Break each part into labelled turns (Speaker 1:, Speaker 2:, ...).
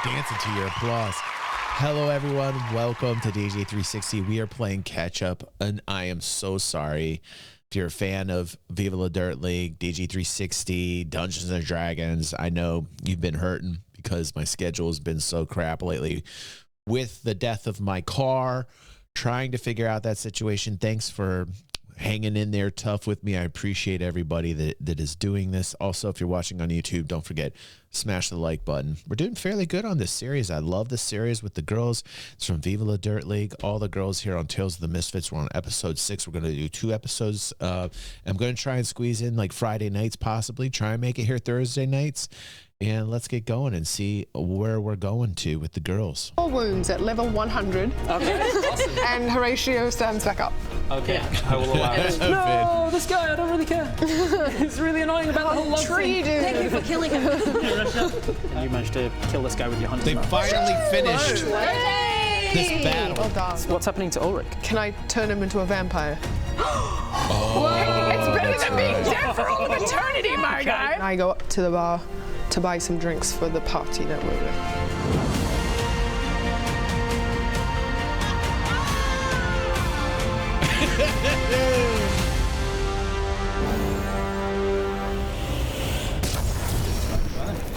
Speaker 1: dancing to your applause. Hello, everyone. Welcome to DJ 360. We are playing catch up, and I am so sorry. If you're a fan of Viva La Dirt League, DJ 360, Dungeons and Dragons, I know you've been hurting because my schedule has been so crap lately. With the death of my car, trying to figure out that situation. Thanks for hanging in there tough with me. I appreciate everybody that is doing this. Also, if you're watching on YouTube, don't forget, smash the like button. We're doing fairly good on this series. I love this series with the girls. It's from Viva La Dirt League. All the girls here on Tales of the Misfits. We're on episode 6. We're going to do 2 episodes. I'm going to try and squeeze in like Friday nights, possibly. Try and make it here Thursday nights. And let's get going and see where we're going to with the girls.
Speaker 2: 4 wounds at level 100.
Speaker 3: Okay, awesome.
Speaker 2: And Horatio stands back up.
Speaker 3: Okay, I will allow it. No, this guy, I don't really care. He's really annoying about the whole love thing.
Speaker 4: Thank you for killing him.
Speaker 3: You managed to kill this guy with your hunting
Speaker 1: They
Speaker 3: knife.
Speaker 1: finally finished this battle.
Speaker 2: Well done.
Speaker 3: What's happening to Ulrich?
Speaker 2: Can I turn him into a vampire? It's better than being dead for all of eternity, my guy. I go up to the bar to buy some drinks for the party that we're with.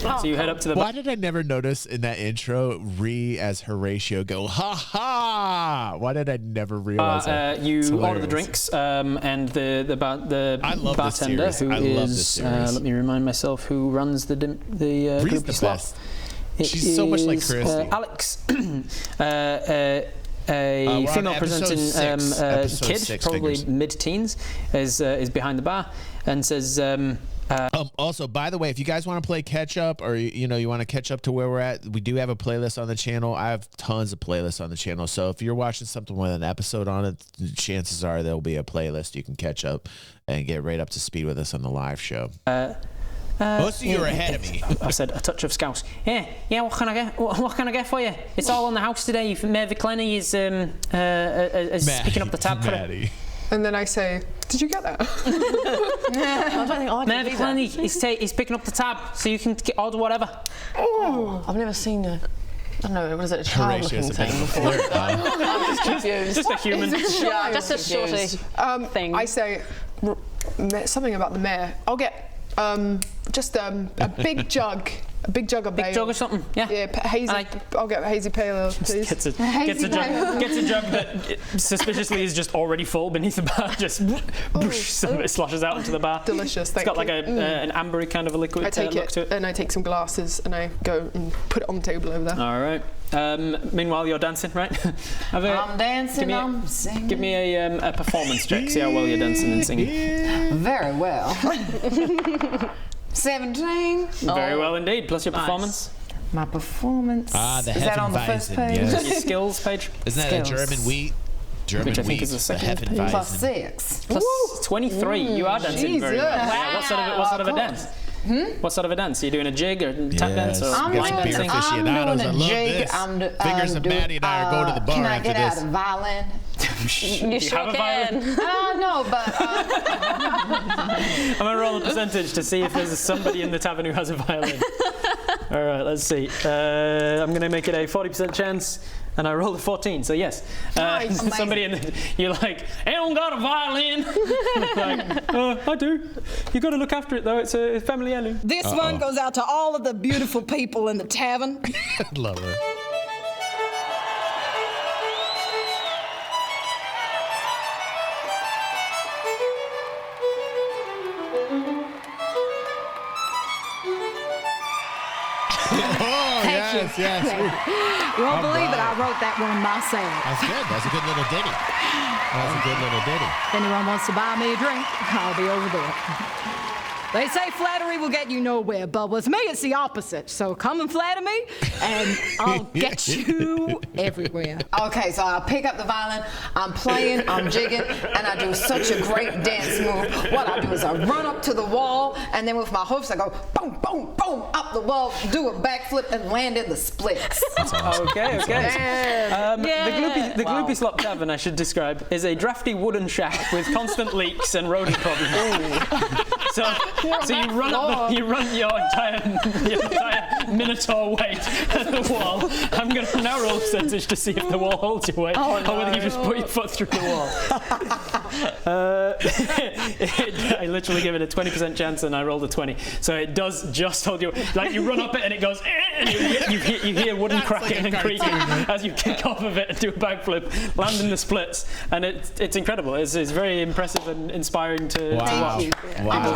Speaker 3: So you head up to the
Speaker 1: Why did I never notice in that intro, Rizz as Horatio go, ha ha? Why did I never realize that?
Speaker 3: You order the drinks, and the
Speaker 1: I love this
Speaker 3: bartender,
Speaker 1: series.
Speaker 3: who
Speaker 1: I love this
Speaker 3: is,
Speaker 1: series.
Speaker 3: let me remind myself, who runs the
Speaker 1: Rizz's
Speaker 3: groupie
Speaker 1: the
Speaker 3: slot.
Speaker 1: best. She's so much like Kirsty.
Speaker 3: Alex, a female presenting kid,
Speaker 1: 6,
Speaker 3: probably
Speaker 1: fingers.
Speaker 3: mid-teens, is behind the bar and says.
Speaker 1: Also, by the way, if you guys want to play catch up, or you want to catch up to where we're at, we do have a playlist on the channel. I have tons of playlists on the channel. So if you're watching something with an episode on it, chances are there'll be a playlist you can catch up and get right up to speed with us on the live show. Most of you are ahead of me.
Speaker 3: I said a touch of scouse. Yeah. What can I get? What can I get for you? It's all on the house today. Mary Clenny is picking up the tab for it.
Speaker 2: And then I say, did you get that?
Speaker 3: Mary Clenny is picking up the tab, so you can order whatever.
Speaker 4: Oh, I've never seen a. I don't know, what is it, a child-looking thing before?
Speaker 2: I'm just confused.
Speaker 3: Just a human.
Speaker 4: Yeah, just a shorty thing.
Speaker 2: I say something about the mayor. I'll get just a big jug. A big jug of
Speaker 3: Big jug or something, yeah.
Speaker 2: Yeah, hazy. I'll get a hazy pale ale, please.
Speaker 3: Gets a jug that suspiciously is just already full beneath the bar. Just some of it sloshes out into the bar.
Speaker 2: Delicious.
Speaker 3: It's got like an ambery kind of a liquid
Speaker 2: I take
Speaker 3: look
Speaker 2: it,
Speaker 3: to it.
Speaker 2: and I take some glasses and I go and put it on the table over there.
Speaker 3: All right. Meanwhile, you're dancing, right?
Speaker 4: I'm dancing, I'm singing.
Speaker 3: Give me a performance check. See how well you're dancing and singing.
Speaker 4: Very well. 17.
Speaker 3: Very well indeed. Plus your performance.
Speaker 4: My performance.
Speaker 1: The
Speaker 4: is that on the first page?
Speaker 1: Yes.
Speaker 3: Your skills page.
Speaker 1: Isn't that a
Speaker 4: Skills.
Speaker 1: German wheat? German
Speaker 3: Which I think
Speaker 1: wheat.
Speaker 3: is the second page.
Speaker 4: Plus 6.
Speaker 3: Plus 23. You are dancing very well. Yeah, what sort of a dance? What sort of a dance? Are you doing a jig or tap dance or
Speaker 1: I'm
Speaker 3: line
Speaker 1: doing
Speaker 3: dancing?
Speaker 1: aficionados. I love
Speaker 4: jig.
Speaker 1: this. Fingers and Maddie and I are going to the bar
Speaker 4: can I
Speaker 1: after
Speaker 4: get
Speaker 1: this.
Speaker 4: out a violin?
Speaker 3: You sure can.
Speaker 4: No, but
Speaker 3: I'm going to roll a percentage to see if there's somebody in the tavern who has a violin. All right, let's see. I'm going to make it a 40% chance, and I rolled a 14, so yes.
Speaker 2: Nice.
Speaker 3: Somebody in the, you're like, I don't got a violin. Like, I do. You got to look after it, though. It's a family heirloom.
Speaker 5: This one goes out to all of the beautiful people in the tavern.
Speaker 1: Love her. Yes.
Speaker 5: You won't believe it, I wrote that one myself.
Speaker 1: That's good. That's a good little ditty.
Speaker 5: If anyone wants to buy me a drink, I'll be over there. They say flattery will get you nowhere, but with me it's the opposite. So come and flatter me, and I'll get you everywhere.
Speaker 4: okay, so I'll pick up the violin, I'm playing, I'm jigging, and I do such a great dance move. What I do is I run up to the wall, and then with my hoofs I go boom, boom, boom, up the wall, do a backflip, and land in the splits.
Speaker 3: Okay. The
Speaker 4: Wow.
Speaker 3: Gloopy Slop Tavern, I should describe, is a drafty wooden shack with constant leaks and rodent problems. So you run up you run your entire minotaur weight at the wall. I'm going to now roll a percentage to see if the wall holds your weight, or whether you just put your foot through the wall. I literally give it a 20% chance, and I rolled a 20. So it does just hold you. Like you run up it, and it goes, and you hear wooden cracking and creaking as you kick off of it and do a backflip, land in the splits, and it's incredible. It's very impressive and inspiring to watch.
Speaker 1: Wow.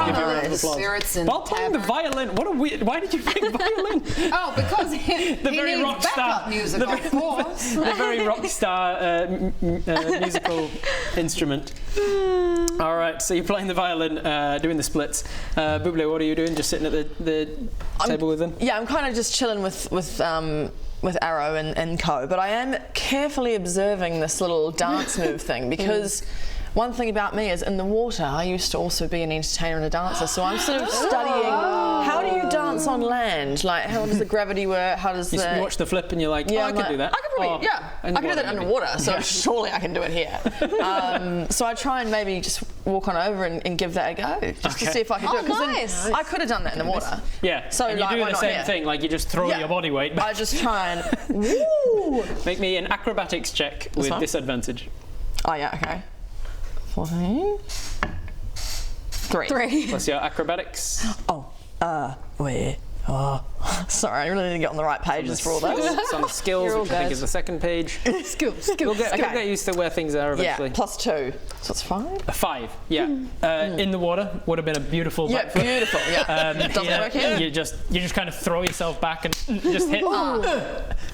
Speaker 3: Give you a round of applause. While playing the violin, why did you pick violin?
Speaker 4: Oh, because he
Speaker 3: very
Speaker 4: needs
Speaker 3: rock
Speaker 4: backup
Speaker 3: star
Speaker 4: music, of course.
Speaker 3: The very rock star musical instrument. All right, so you're playing the violin, doing the splits. Buble, what are you doing? Just sitting at the table with them?
Speaker 6: Yeah, I'm kind of just chilling with Arrow and co, but I am carefully observing this little dance move thing, because one thing about me is in the water I used to also be an entertainer and a dancer, so I'm sort of studying how do you dance on land, like how does the gravity work, how does
Speaker 3: you watch the flip and you're like, I could do that.
Speaker 6: I could probably, I can do that underwater, so surely I can do it here. So I try and maybe just walk on over and give that a go, just to see if I can do it, because I could have done that in the water.
Speaker 3: Yeah,
Speaker 6: so
Speaker 3: and you do the same thing, like you just throw your body weight back.
Speaker 6: I just try and woo!
Speaker 3: Make me an acrobatics check with disadvantage.
Speaker 6: Oh yeah, okay. 14. 3.
Speaker 3: Plus your acrobatics.
Speaker 6: Wait. Sorry, I really need to get on the right pages for all that.
Speaker 3: Some skills, which I think is the second page.
Speaker 6: Skills.
Speaker 3: You'll get used to where things are eventually.
Speaker 6: Yeah, plus 2. So it's 5?
Speaker 3: A 5, yeah. In the water would have been a beautiful backflip.
Speaker 6: Yeah, beautiful, yeah.
Speaker 3: Doesn't work here. You just kind of throw yourself back and just hit. Ow.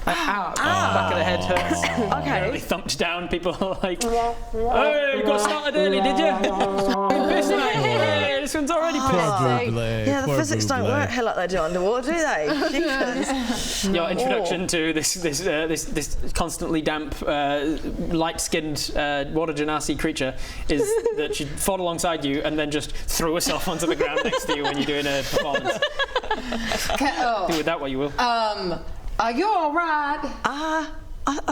Speaker 3: Back of the head hurts.
Speaker 6: Okay.
Speaker 3: Really thumped down. People are like, hey, you got started early, did you? This one's already pissed.
Speaker 6: Yeah, the physics don't work hell like they do underwater, do they?
Speaker 3: Your introduction to this constantly damp, light-skinned water genasi creature is that she fought alongside you and then just threw herself onto the ground next to you when you're doing a performance. Do with that what you will.
Speaker 4: Are you all right?
Speaker 6: I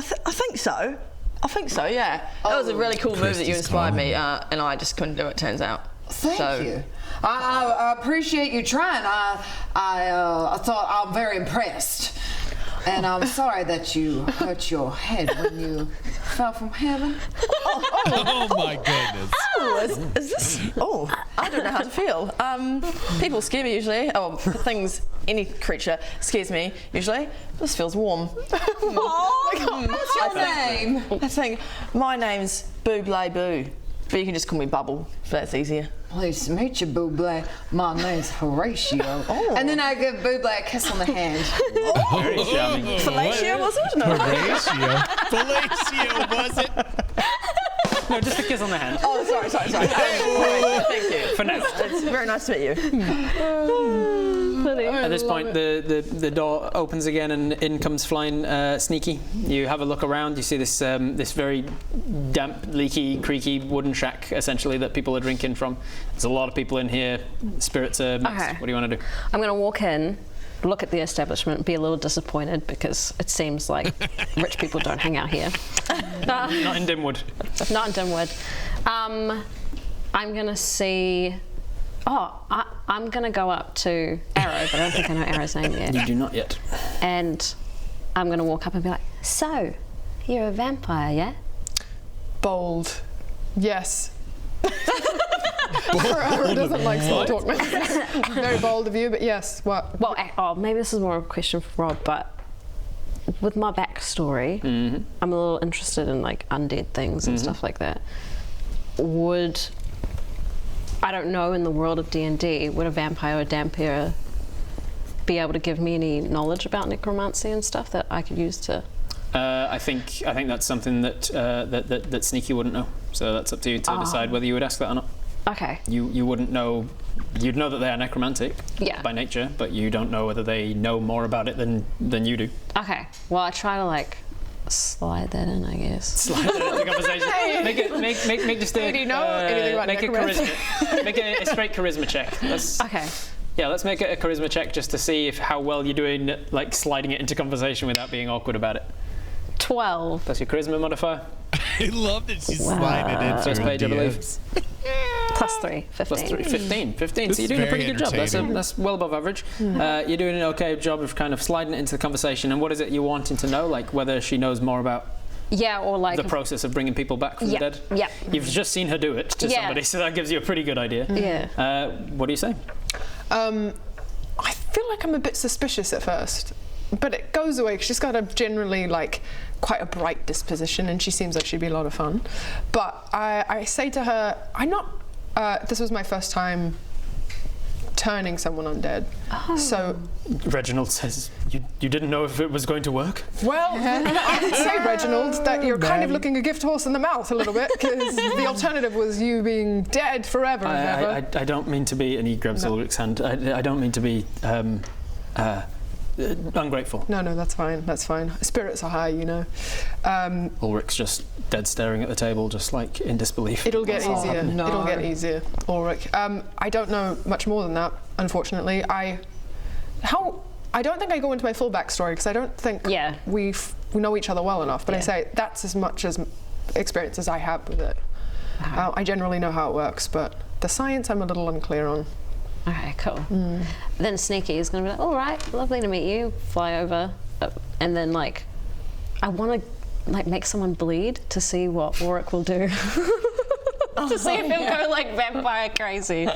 Speaker 6: think so. I think so, yeah. That was a really cool move that you inspired me, and I just couldn't do it, turns out.
Speaker 4: Thank you. I appreciate you trying. I thought I'm very impressed. And I'm sorry that you hurt your head when you fell from heaven.
Speaker 1: Oh my goodness.
Speaker 6: Is this? I don't know how to feel. People scare me usually. Things, any creature scares me usually. This feels warm.
Speaker 4: What's your name?
Speaker 6: I think my name's Buble Boo, but you can just call me Bubble if that's easier.
Speaker 4: Pleased to meet you, Buble. My name's Horatio. And then I give Buble a kiss on the hand.
Speaker 3: Very charming.
Speaker 6: Fellatio, was it? No.
Speaker 1: Horatio. Fellatio, was it?
Speaker 3: No, just a kiss on the hand.
Speaker 6: Oh, sorry. Thank you.
Speaker 3: For now.
Speaker 6: It's very nice to meet you.
Speaker 3: At this point, the door opens again and in comes flying Sneaky. You have a look around. You see this very damp, leaky, creaky wooden shack, essentially, that people are drinking from. There's a lot of people in here. Spirits are mixed.
Speaker 7: Okay.
Speaker 3: What do you want to do?
Speaker 7: I'm going to walk in, look at the establishment, be a little disappointed because it seems like rich people don't hang out here.
Speaker 3: Not in Dimwood.
Speaker 7: Not in Dimwood. I'm going to see... I'm going to go up to Arrow, but I don't think I know Arrow's name yet.
Speaker 3: You do not yet.
Speaker 7: And I'm going to walk up and be like, so, you're a vampire, yeah?
Speaker 2: Bold. Yes. Arrow doesn't like small talk. Very bold of you, but yes. What?
Speaker 7: Well, maybe this is more of a question for Rob, but with my backstory, I'm a little interested in like undead things and stuff like that. I don't know, in the world of D&D, would a vampire or dampier be able to give me any knowledge about necromancy and stuff that I could use to...
Speaker 3: I think that's something that Sneaky wouldn't know. So that's up to you to decide whether you would ask that or not.
Speaker 7: Okay.
Speaker 3: You wouldn't know. You'd know that they are necromantic by nature, but you don't know whether they know more about it than you do.
Speaker 7: Okay. Well, I try to like slide that in, I guess.
Speaker 3: Slide that into the conversation. Make just a.
Speaker 2: Do you know anything about
Speaker 3: make
Speaker 2: necromancy?
Speaker 3: Make a straight charisma check.
Speaker 7: Okay.
Speaker 3: Yeah, let's make it a charisma check just to see how well you're doing, like sliding it into conversation without being awkward about it.
Speaker 7: 12.
Speaker 3: That's your charisma modifier.
Speaker 1: I love that she's sliding it into
Speaker 3: First page, I believe.
Speaker 7: +3, 15.
Speaker 3: +3, 15. 15.
Speaker 1: This
Speaker 3: So you're
Speaker 1: is
Speaker 3: doing a
Speaker 1: very
Speaker 3: pretty good job.
Speaker 1: entertaining.
Speaker 3: That's well above average. You're doing an okay job of kind of sliding it into the conversation. And what is it you're wanting to know? Like whether she knows more about
Speaker 7: Yeah, or like
Speaker 3: the process of bringing people back from the dead?
Speaker 7: Yeah.
Speaker 3: You've just seen her do it to somebody, so that gives you a pretty good idea.
Speaker 7: Yeah.
Speaker 3: What do you say?
Speaker 2: I feel like I'm a bit suspicious at first, but it goes away because she's got a generally like quite a bright disposition, and she seems like she'd be a lot of fun. But I say to her, I'm not. This was my first time turning someone undead. So
Speaker 3: Reginald says, you didn't know if it was going to work?
Speaker 2: well, I would say, Reginald, that you're kind of looking a gift horse in the mouth a little bit, because the alternative was you being dead forever and ever.
Speaker 3: I don't mean to be, and he grabs Ulrich's hand, I don't mean to be ungrateful.
Speaker 2: No, that's fine. That's fine. Spirits are high, you know.
Speaker 3: Ulrich's just dead staring at the table, just like in disbelief.
Speaker 2: It'll get easier.
Speaker 4: no.
Speaker 2: It'll get easier, Ulrich. I don't know much more than that, unfortunately. I don't think I go into my full backstory because I don't think we know each other well enough. But I say that's as much as experience as I have with it. I generally know how it works, but the science I'm a little unclear on.
Speaker 7: Okay, cool. Then Sneaky is going to be like, all right, lovely to meet you. Fly over, and then like, I want to like make someone bleed to see what Ulrich will do. To see if he'll go like vampire crazy.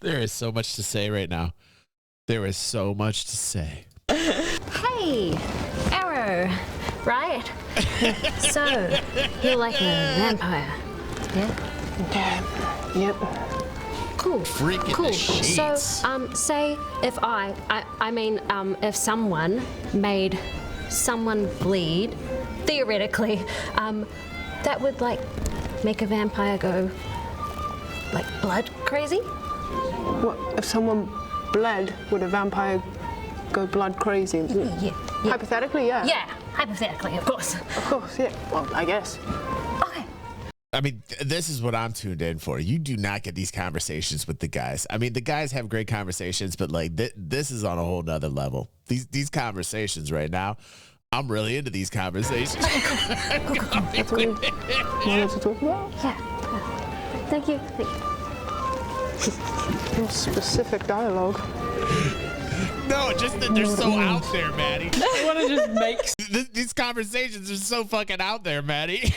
Speaker 1: There is so much to say right now. There is so much to say.
Speaker 8: Hey, Arrow, right? So, you're like a vampire, yeah?
Speaker 2: Yep.
Speaker 8: Cool.
Speaker 1: Freaking
Speaker 8: cool.
Speaker 1: the sheets.
Speaker 8: So, say if if someone made someone bleed, theoretically, that would like make a vampire go like blood crazy.
Speaker 2: What if someone bled? Would a vampire go blood crazy?
Speaker 8: Yeah.
Speaker 2: Hypothetically, yeah.
Speaker 8: Yeah, hypothetically, of course.
Speaker 2: Of course, yeah. Well, I guess.
Speaker 8: Okay.
Speaker 1: I mean, this is what I'm tuned in for. You do not get these conversations with the guys. I mean, the guys have great conversations, but like this is on a whole nother level. These conversations right now, I'm really into these conversations.
Speaker 2: That's what we wanted to talk about.
Speaker 8: Yeah. Thank you.
Speaker 2: Real specific dialogue.
Speaker 1: No, just that they're so out there, Maddie.
Speaker 3: I want to just make...
Speaker 1: These conversations are so fucking out there, Maddie.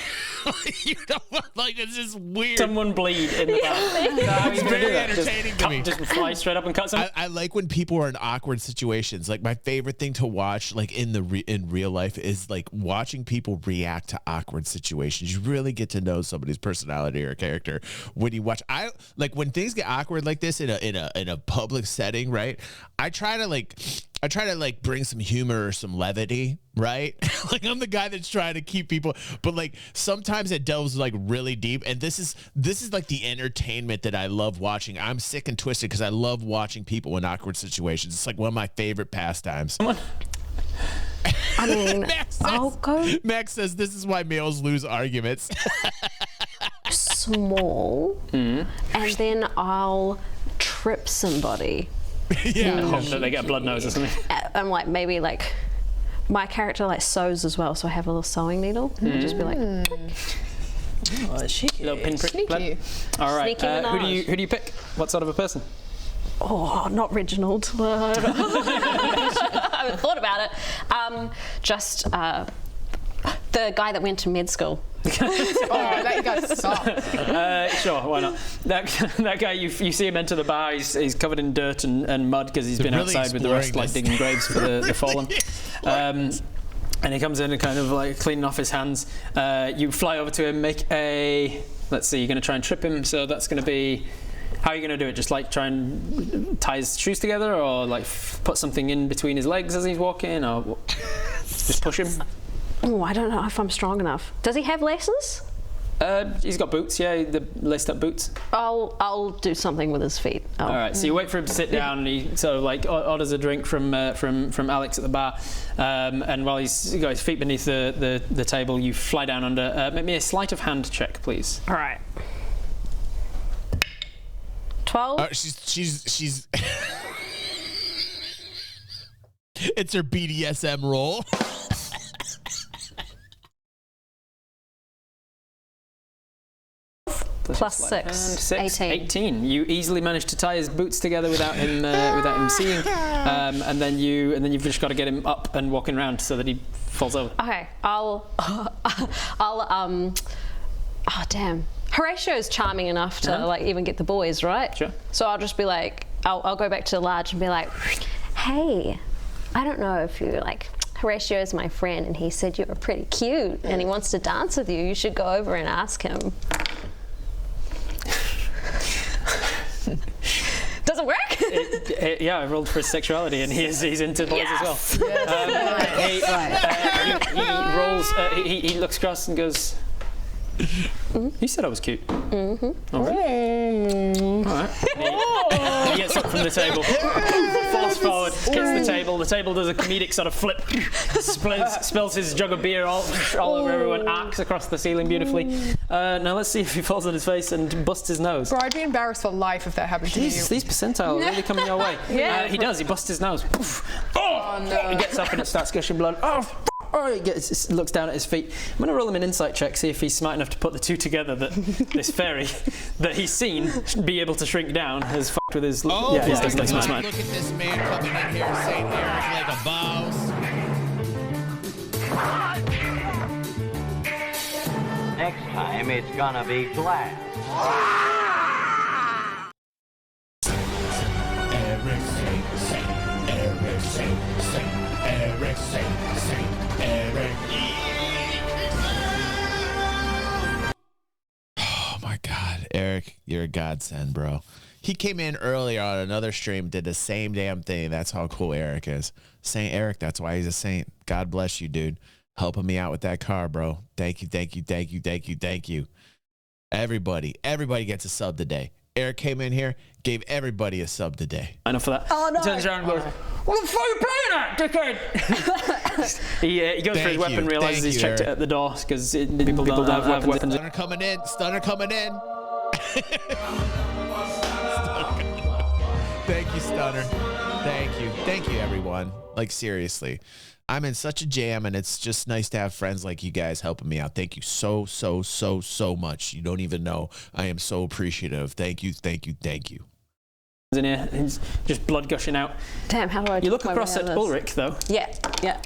Speaker 1: You know what? Like, it's just weird.
Speaker 3: Someone bleed in the back.
Speaker 1: It's very entertaining to me.
Speaker 3: Just fly straight up and cut someone.
Speaker 1: I like when people are in awkward situations. Like, my favorite thing to watch, like in real life, is like watching people react to awkward situations. You really get to know somebody's personality or character when you watch. I like when things get awkward like this in a public setting, right? I try to like bring some humor or some levity, right? Like I'm the guy that's trying to keep people, but like sometimes it delves like really deep, and this is like the entertainment that I love watching. I'm sick and twisted because I love watching people in awkward situations. It's like one of my favorite pastimes.
Speaker 8: I mean,
Speaker 1: Max says this is why males lose arguments.
Speaker 8: Small, and then I'll trip somebody.
Speaker 1: Yeah.
Speaker 3: Hope that they get a blood nose or something.
Speaker 8: I'm like, maybe like my character like sews as well, so I have a little sewing needle. And I'll just be like,
Speaker 6: Oh, that's cheeky.
Speaker 3: Little pinprick
Speaker 2: Sneaky.
Speaker 3: blood. All right.
Speaker 8: Sneaky Minaj.
Speaker 3: Who do you pick? What sort of a person?
Speaker 8: oh, not Reginald. I haven't thought about it. Just the guy that went to med school.
Speaker 2: Oh, that guy's soft.
Speaker 3: Sure, why not? That guy, you see him enter the bar. He's covered in dirt and mud because he's been
Speaker 1: really
Speaker 3: outside with the rest, like
Speaker 1: exploring
Speaker 3: digging graves for the fallen. And he comes in and kind of like cleaning off his hands. You fly over to him, make a. Let's see, you're going to try and trip him. So that's going to be. How are you going to do it? Just like try and tie his shoes together, or like put something in between his legs as he's walking, or just push him?
Speaker 8: Oh, I don't know if I'm strong enough. Does he have laces?
Speaker 3: He's got boots, yeah, the laced up boots.
Speaker 8: I'll do something with his feet.
Speaker 3: All right, so you wait for him to sit down, and he sort of like orders a drink from Alex at the bar, and while he's got his feet beneath the table, you fly down under. Make me a sleight of hand check, please.
Speaker 8: All right. 12.
Speaker 1: She's It's her BDSM role.
Speaker 7: Plus 6.
Speaker 3: 18. You easily managed to tie his boots together without him seeing, and then you've just got to get him up and walking around so that he falls over.
Speaker 7: Okay, I'll oh damn. Horatio's charming enough to like even get the boys, right?
Speaker 3: Sure.
Speaker 7: So I'll just be like, I'll go back to Large and be like, hey, I don't know if you like, Horatio's my friend and he said you were pretty cute and he wants to dance with you. You should go over and ask him. Does it work?
Speaker 3: Yeah, I rolled for his sexuality, and he's into boys as well. He rolls. He looks across and goes. You said I was cute. Mm-hmm. All right. He gets up from the table, falls forward, hits the table. The table does a comedic sort of flip, spills his jug of beer all over everyone, arcs across the ceiling beautifully. Now let's see if he falls on his face and busts his nose.
Speaker 2: Bro, I'd be embarrassed for life if that happened to you.
Speaker 3: These percentiles are really coming your way.
Speaker 2: Yeah.
Speaker 3: He does. He busts his nose. Oh no! He gets up and it starts gushing blood. Oh, he looks down at his feet. I'm going to roll him an insight check, see if he's smart enough to put the two together that this fairy that he's seen be able to shrink down has fucked with his...
Speaker 1: Oh,
Speaker 3: yeah, he's
Speaker 1: look
Speaker 3: smart.
Speaker 1: at this man coming in here, St. Eric like a boss.
Speaker 9: Next time, it's gonna be glass.
Speaker 1: Eric, Saint, Eric, Saint, Eric, Saint, Eric. Oh my God, Eric, you're a godsend, bro. He came in earlier on another stream, did the same damn thing. That's how cool Eric is. Saint Eric, that's why he's a saint. God bless you, dude. Helping me out with that car, bro. Thank you, thank you, thank you, thank you, thank you. Everybody gets a sub today. Eric came in here, gave everybody a sub today.
Speaker 3: Enough for that.
Speaker 5: Oh, no.
Speaker 3: He turns around and goes, what the fuck are you playing at, dickhead? he goes for his weapon, realizes he's checked it at the door, because people don't have weapons.
Speaker 1: Stunner coming in, Stunner coming in. Thank you, Stunner. Thank you, everyone. Like, seriously. I'm in such a jam, and it's just nice to have friends like you guys helping me out. Thank you so much. You don't even know. I am so appreciative. Thank you.
Speaker 3: In here, he's just blood gushing out.
Speaker 7: Damn, how do I...
Speaker 3: You look across at Ulrich, though.
Speaker 7: Yeah.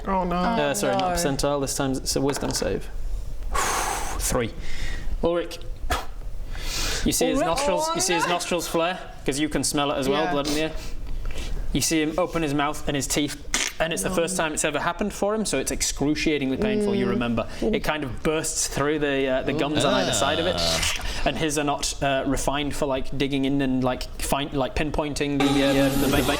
Speaker 2: Oh, no.
Speaker 3: Sorry, not percentile. This time it's a wisdom save. 3. Ulrich. You see his nostrils. You see his nostrils flare because you can smell it as well. Blood in the air. You see him open his mouth and his teeth, and it's the first time it's ever happened for him, so it's excruciating painful. You remember it kind of bursts through the gums on either side of it, and his are not refined for like digging in and like pinpointing the vein.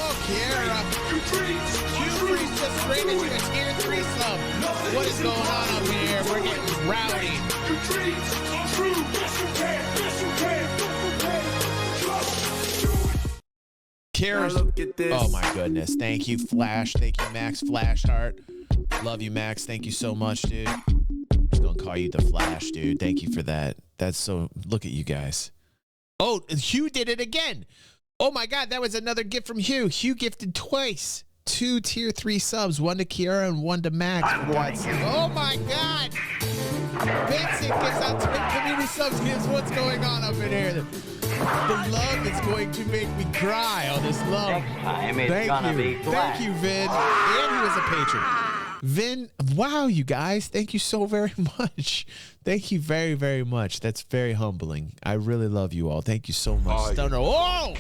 Speaker 1: What is going on up here? We're getting rowdy. Oh my goodness. Thank you, Flash. Thank you, Max Flashheart. Love you, Max. Thank you so much, dude. I'm just gonna call you the Flash, dude. Thank you for that. That's so... Look at you guys. Oh, Hugh did it again. Oh my God, that was another gift from Hugh. Hugh gifted twice. 2 tier 3 subs, 1 to Kiara and 1 to Max. Oh my God. Vincent gives out 2 community subs. Here's what's going on up in here. The love is going to make me cry on this love.
Speaker 9: Next time it's gonna be glass.
Speaker 1: Thank you, Vin. And he was a patron. Vin, wow, you guys. Thank you so very much. Thank you very, very much. That's very humbling. I really love you all. Thank you so much. Stunner. Whoa!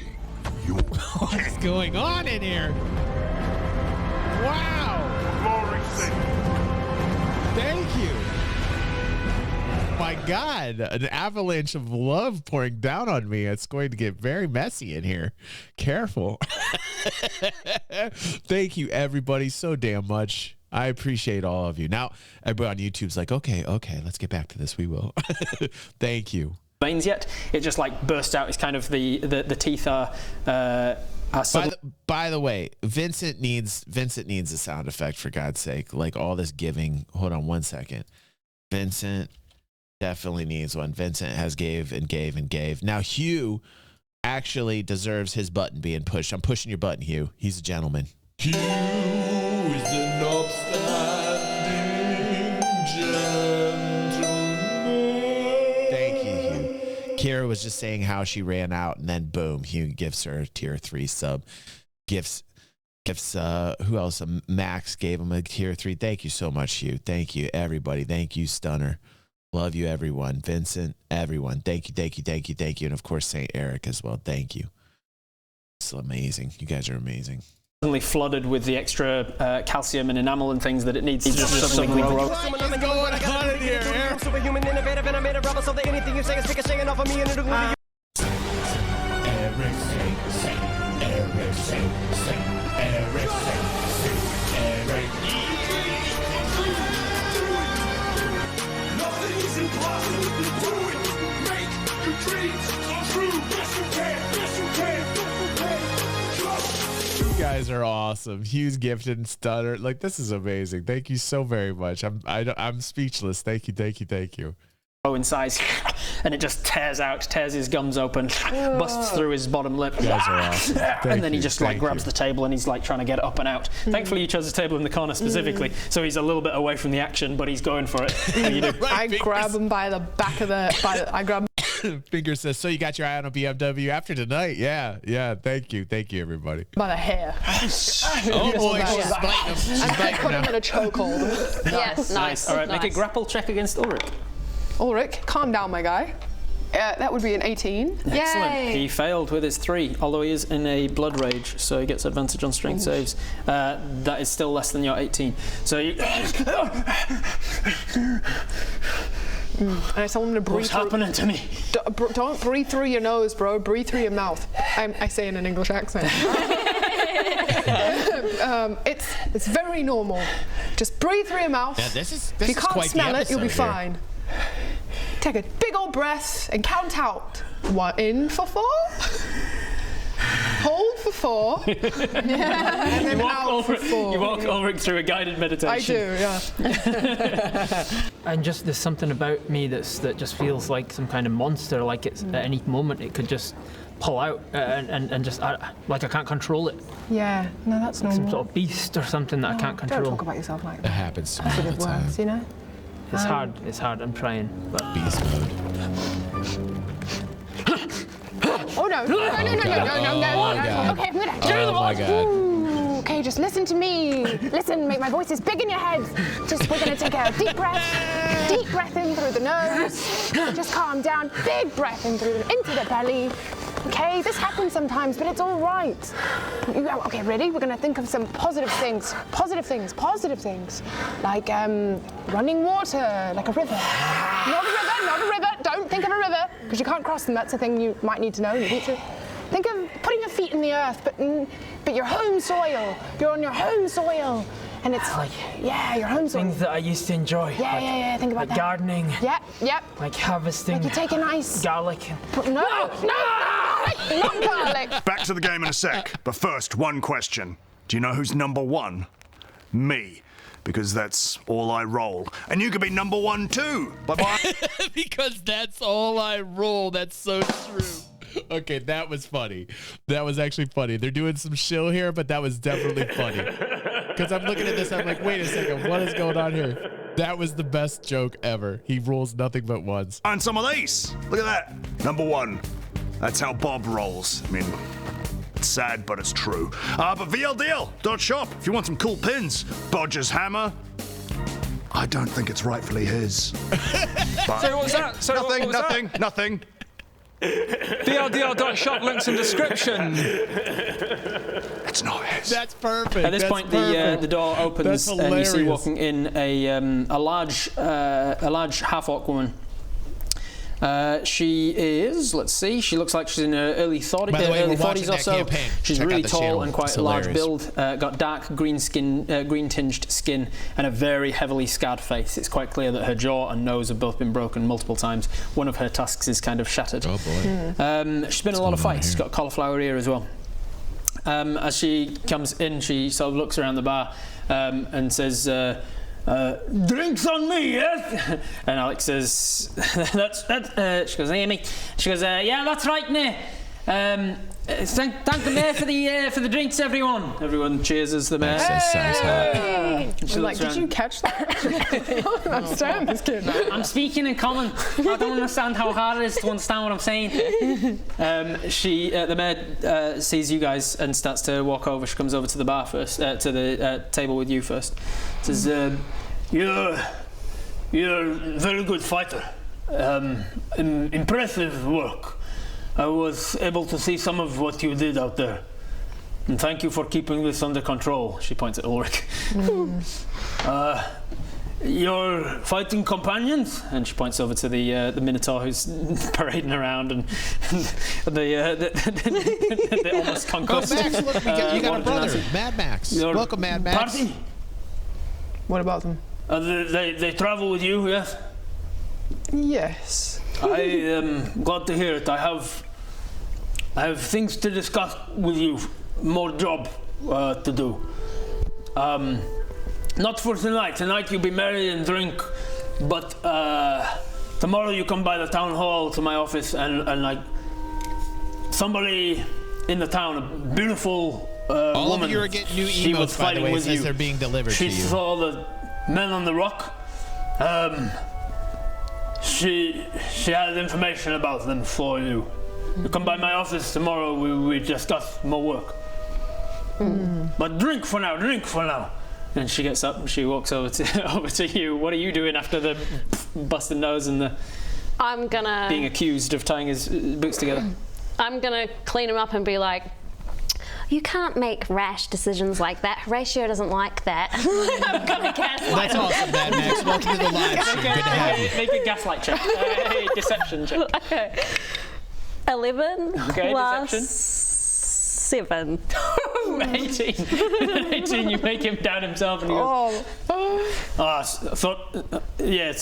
Speaker 1: What's going on in here? Wow. Thank you. My God, an avalanche of love pouring down on me. It's going to get very messy in here. Careful. Thank you, everybody, so damn much. I appreciate all of you. Now, everybody on YouTube's like, okay, let's get back to this. We will. Thank you.
Speaker 3: Veins yet? It just like burst out. It's kind of the teeth are.
Speaker 1: By the way, Vincent needs a sound effect, for God's sake. Like all this giving. Hold on 1 second. Vincent definitely needs one. Vincent has gave and gave and gave. Now Hugh actually deserves his button being pushed. I'm pushing your button, Hugh. He's a gentleman. Hugh. is an upstanding gentleman. Thank you, Hugh. Kira was just saying how she ran out, and then boom, Hugh gives her a tier 3 sub. Gifts who else? Max gave him a tier 3. Thank you so much, Hugh. Thank you, everybody. Thank you, Stunner. Love you, everyone. Vincent, everyone. Thank you. And of course, St. Eric as well. Thank you. It's amazing. You guys are amazing.
Speaker 3: Suddenly flooded with the extra calcium and enamel and things that it needs to just suddenly grow.
Speaker 1: What is going on in here, Eric?
Speaker 10: Superhuman, innovative, and I made a rubber so that anything you say is ricocheting off of me and it'll glue you.
Speaker 1: Eric, sing. Eric, sing. Eric, sing. Eric.
Speaker 11: Nothing is impossible. Do it. Make your dreams come true. Yes, you can. Yes, you can.
Speaker 1: You guys are awesome. Hugh's gifted and Stunner. Like, this is amazing. Thank you so very much. I'm speechless. Thank you.
Speaker 3: Oh, in size, and it just tears his gums open, busts through his bottom lip.
Speaker 1: You guys are awesome.
Speaker 3: And then he just like grabs the table and he's like trying to get it up and out. Thankfully, you chose a table in the corner specifically, so he's a little bit away from the action, but he's going for it. You do.
Speaker 2: I grab him by the back of I grab.
Speaker 1: Finger says, so you got your eye on a BMW after tonight? Yeah. Thank you, everybody.
Speaker 2: By the hair.
Speaker 1: Oh boy, she's biting him.
Speaker 2: I put him in a chokehold.
Speaker 7: Yes, nice.
Speaker 3: All right, make a grapple check against Ulrich.
Speaker 2: Ulrich, calm down, my guy. That would be an 18.
Speaker 3: Excellent.
Speaker 2: Yay.
Speaker 3: He failed with his 3, although he is in a blood rage, so he gets advantage on strength saves. That is still less than your 18. So you.
Speaker 2: And I told him to breathe.
Speaker 3: What's happening to me?
Speaker 2: Don't breathe through your nose, bro. Breathe through your mouth. I say in an English accent. It's very normal. Just breathe through your mouth.
Speaker 1: Yeah, this is
Speaker 2: if you can't
Speaker 1: quite
Speaker 2: smell it, you'll be
Speaker 1: here.
Speaker 2: fine. Take a big old breath and count out. 1 in for 4. Hold for 4. And then out for 4.
Speaker 3: You walk Ulrich through a guided meditation.
Speaker 2: I do, yeah.
Speaker 12: And just there's something about me that just feels like some kind of monster. Like it's at any moment it could just pull out and just like I can't control it.
Speaker 2: Yeah, no, that's normal.
Speaker 12: Some sort of beast or something that I can't control.
Speaker 2: Don't talk about yourself like
Speaker 1: It
Speaker 2: that.
Speaker 1: happens to me all the
Speaker 2: Positive
Speaker 1: time.
Speaker 2: words, you know?
Speaker 12: It's hard. I'm trying. But
Speaker 1: Beast mode.
Speaker 13: Oh no. No.
Speaker 1: God.
Speaker 13: Okay, I'm gonna do
Speaker 1: Oh
Speaker 13: the
Speaker 1: my
Speaker 13: voice.
Speaker 1: God.
Speaker 13: Ooh, okay, just listen to me. Listen, make my voices big in your head. We're gonna take a deep breath. Deep breath in through the nose. Just calm down. Big breath in into the belly. Okay, this happens sometimes, but it's all right. Okay, ready? We're gonna think of some positive things. Positive things. Like running water, like a river. Not a river. Don't think of a river, because you can't cross them. That's a thing you might need to know. You need to think of putting your feet in the earth, but your home soil. You're on your home soil. And it's
Speaker 12: like
Speaker 13: your home soil.
Speaker 12: things that I used to enjoy.
Speaker 13: Yeah. Think about
Speaker 12: like
Speaker 13: that.
Speaker 12: gardening.
Speaker 13: Yep.
Speaker 12: Like harvesting.
Speaker 13: Like you take a nice
Speaker 12: garlic.
Speaker 13: No, not garlic.
Speaker 11: Back to the game in a sec, but first, one question. Do you know who's number 1? Me. Because that's all I roll. And you could be number 1 too. Bye-bye.
Speaker 1: Because that's all I roll. That's so true. Okay, that was funny. That was actually funny. They're doing some shill here, but that was definitely funny. Because I'm looking at this, I'm like, wait a second, what is going on here? That was the best joke ever. He rolls nothing but ones.
Speaker 11: And some of these. Look at that. Number 1. That's how Bob rolls. I mean, it's sad, but it's true. But VLDL.shop if you want some cool pins. Bodger's hammer. I don't think it's rightfully his. But
Speaker 14: Sorry, what was that? Sorry, what was that?
Speaker 11: Nothing.
Speaker 14: VLDL.shop, links in description.
Speaker 11: It's not his.
Speaker 1: That's perfect.
Speaker 3: At this point, the door opens and you see walking in a large half-orc woman. She is, let's see, she looks like she's in her early 40s or so. She's really tall and quite a large build, got dark green tinged skin and a very heavily scarred face. It's quite clear that her jaw and nose have both been broken multiple times. One of her tusks is kind of shattered.
Speaker 1: Oh boy.
Speaker 3: She's been in a lot of fights. She's got a cauliflower ear as well. As she comes in, she sort of looks around the bar and says, drinks on me, yes? And Alex says, that's she goes, Amy. She goes, yeah, that's right, Nay. Thank the mayor for the drinks, everyone. Everyone cheers as the mayor.
Speaker 2: We're like, did you catch that? I don't understand this kid.
Speaker 3: I'm speaking in common. I don't understand how hard it is to understand what I'm saying. The mayor sees you guys and starts to walk over. She comes over to the bar first, to the table with you first. Says, "You're a very good fighter. Impressive work. I was able to see some of what you did out there. And thank you for keeping this under control." She points at Ulrich. "Your fighting companions?" And she points over to the Minotaur who's parading around and the almost concussed.
Speaker 1: Max, look, you got a brother, Mad Max. Welcome, Mad Max.
Speaker 3: Party?
Speaker 2: What about them?
Speaker 3: They travel with you, yes?
Speaker 2: Yes.
Speaker 3: I am glad to hear it. I have things to discuss with you. More job to do. Not for tonight. Tonight you'll be merry and drink, but tomorrow you come by the town hall to my office and like somebody in the town, a beautiful
Speaker 1: All
Speaker 3: woman.
Speaker 1: of you are getting new
Speaker 3: she was
Speaker 1: emotes, by the
Speaker 3: fighting
Speaker 1: way,
Speaker 3: with
Speaker 1: since
Speaker 3: you.
Speaker 1: they're being delivered to
Speaker 3: She
Speaker 1: you.
Speaker 3: saw the men on the rock. She had information about them for you. You come by my office tomorrow, we discuss more work. But drink for now. And she gets up and she walks over to you. What are you doing after the busted nose and the
Speaker 8: I'm gonna
Speaker 3: being accused of tying his boots together?
Speaker 8: I'm gonna clean him up and be like, you can't make rash decisions like that. Horatio doesn't like that. I'm gonna gaslight
Speaker 1: That's
Speaker 8: him.
Speaker 1: awesome, Mad Max. Welcome to the live stream. Good to have you.
Speaker 3: Make a gaslight check. Deception check.
Speaker 8: Okay. 11
Speaker 3: Okay,
Speaker 8: plus
Speaker 3: deception.
Speaker 8: 7.
Speaker 3: 18. 18, you make him down himself and he goes,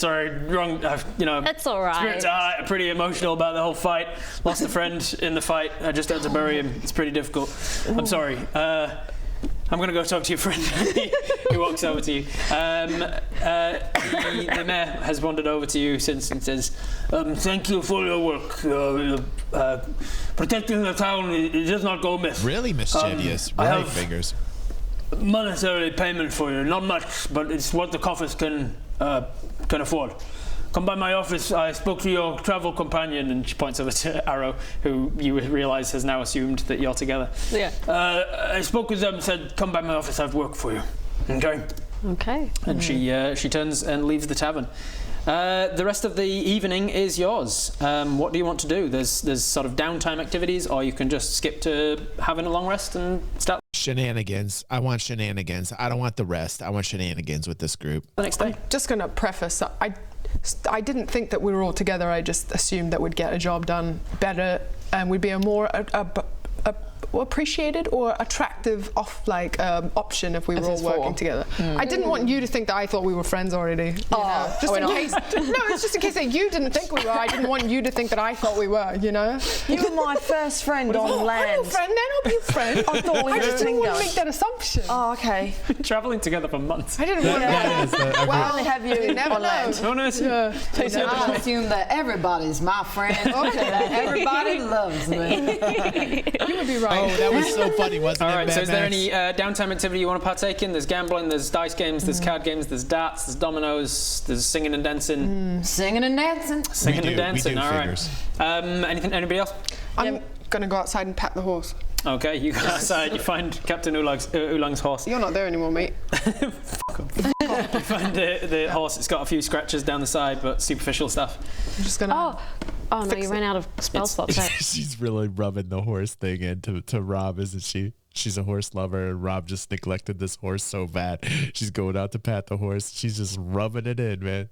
Speaker 3: sorry, wrong,
Speaker 8: It's all right.
Speaker 3: Spirits are pretty emotional about the whole fight. Lost a friend in the fight. I just had to bury him. It's pretty difficult. I'm sorry. I'm going to go talk to your friend. He walks over to you. The mayor has wandered over to you since and says, thank you for your work. Protecting the town, it does not go amiss.
Speaker 1: Really mischievous.
Speaker 3: I
Speaker 1: Right
Speaker 3: have
Speaker 1: fingers.
Speaker 3: monetary payment for you. Not much, but it's what the coffers can afford. Come by my office. I spoke to your travel companion, and she points over to Arrow, who you realise has now assumed that you're together.
Speaker 8: Yeah.
Speaker 3: I spoke with them and said, come by my office, I have work for you. Okay?
Speaker 8: Okay.
Speaker 3: And she turns and leaves the tavern. The rest of the evening is yours. What do you want to do? There's sort of downtime activities, or you can just skip to having a long rest and start.
Speaker 1: Shenanigans. I want shenanigans. I don't want the rest. I want shenanigans with this group.
Speaker 3: The next day.
Speaker 2: Just going to preface, I didn't think that we were all together. I just assumed that we'd get a job done better and we'd be a more appreciated or attractive option if we were all working together. I didn't want you to think that I thought we were friends already. Just in case. No, it's just in case that you didn't think we were. I didn't want you to think that I thought we were. You know.
Speaker 6: You were my first friend on land.
Speaker 2: I'm your friend. Then I'll be your friend.
Speaker 6: I thought we
Speaker 2: I
Speaker 6: were
Speaker 2: just didn't want to
Speaker 6: fingers.
Speaker 2: make that assumption.
Speaker 6: Oh, okay.
Speaker 3: Travelling together for months.
Speaker 2: I didn't want that.
Speaker 6: Well, I have you
Speaker 2: never
Speaker 6: on land.
Speaker 3: Oh, no.
Speaker 4: I assume that everybody's my friend. Okay. That everybody loves me.
Speaker 2: You would be right.
Speaker 1: Oh, that was so funny, wasn't
Speaker 3: All
Speaker 1: it,
Speaker 3: right,
Speaker 1: Mad
Speaker 3: so is there
Speaker 1: Max?
Speaker 3: any downtime activity you want to partake in? There's gambling, there's dice games, there's card games, there's darts, there's dominoes, there's singing and dancing.
Speaker 4: Singing and dancing.
Speaker 3: Singing and dancing,
Speaker 1: we do
Speaker 3: all right.
Speaker 1: figures.
Speaker 3: Anybody else?
Speaker 2: I'm going to go outside and pat the horse.
Speaker 3: Okay, you go outside, you find Captain Oolong's horse.
Speaker 2: You're not there anymore, mate.
Speaker 3: You find the horse, it's got a few scratches down the side, but superficial stuff.
Speaker 2: I'm just going to...
Speaker 8: Oh no, you ran out of spell slots.
Speaker 1: She's really rubbing the horse thing into Rob, isn't she? She's a horse lover, and Rob just neglected this horse so bad. She's going out to pat the horse. She's just rubbing it in, man.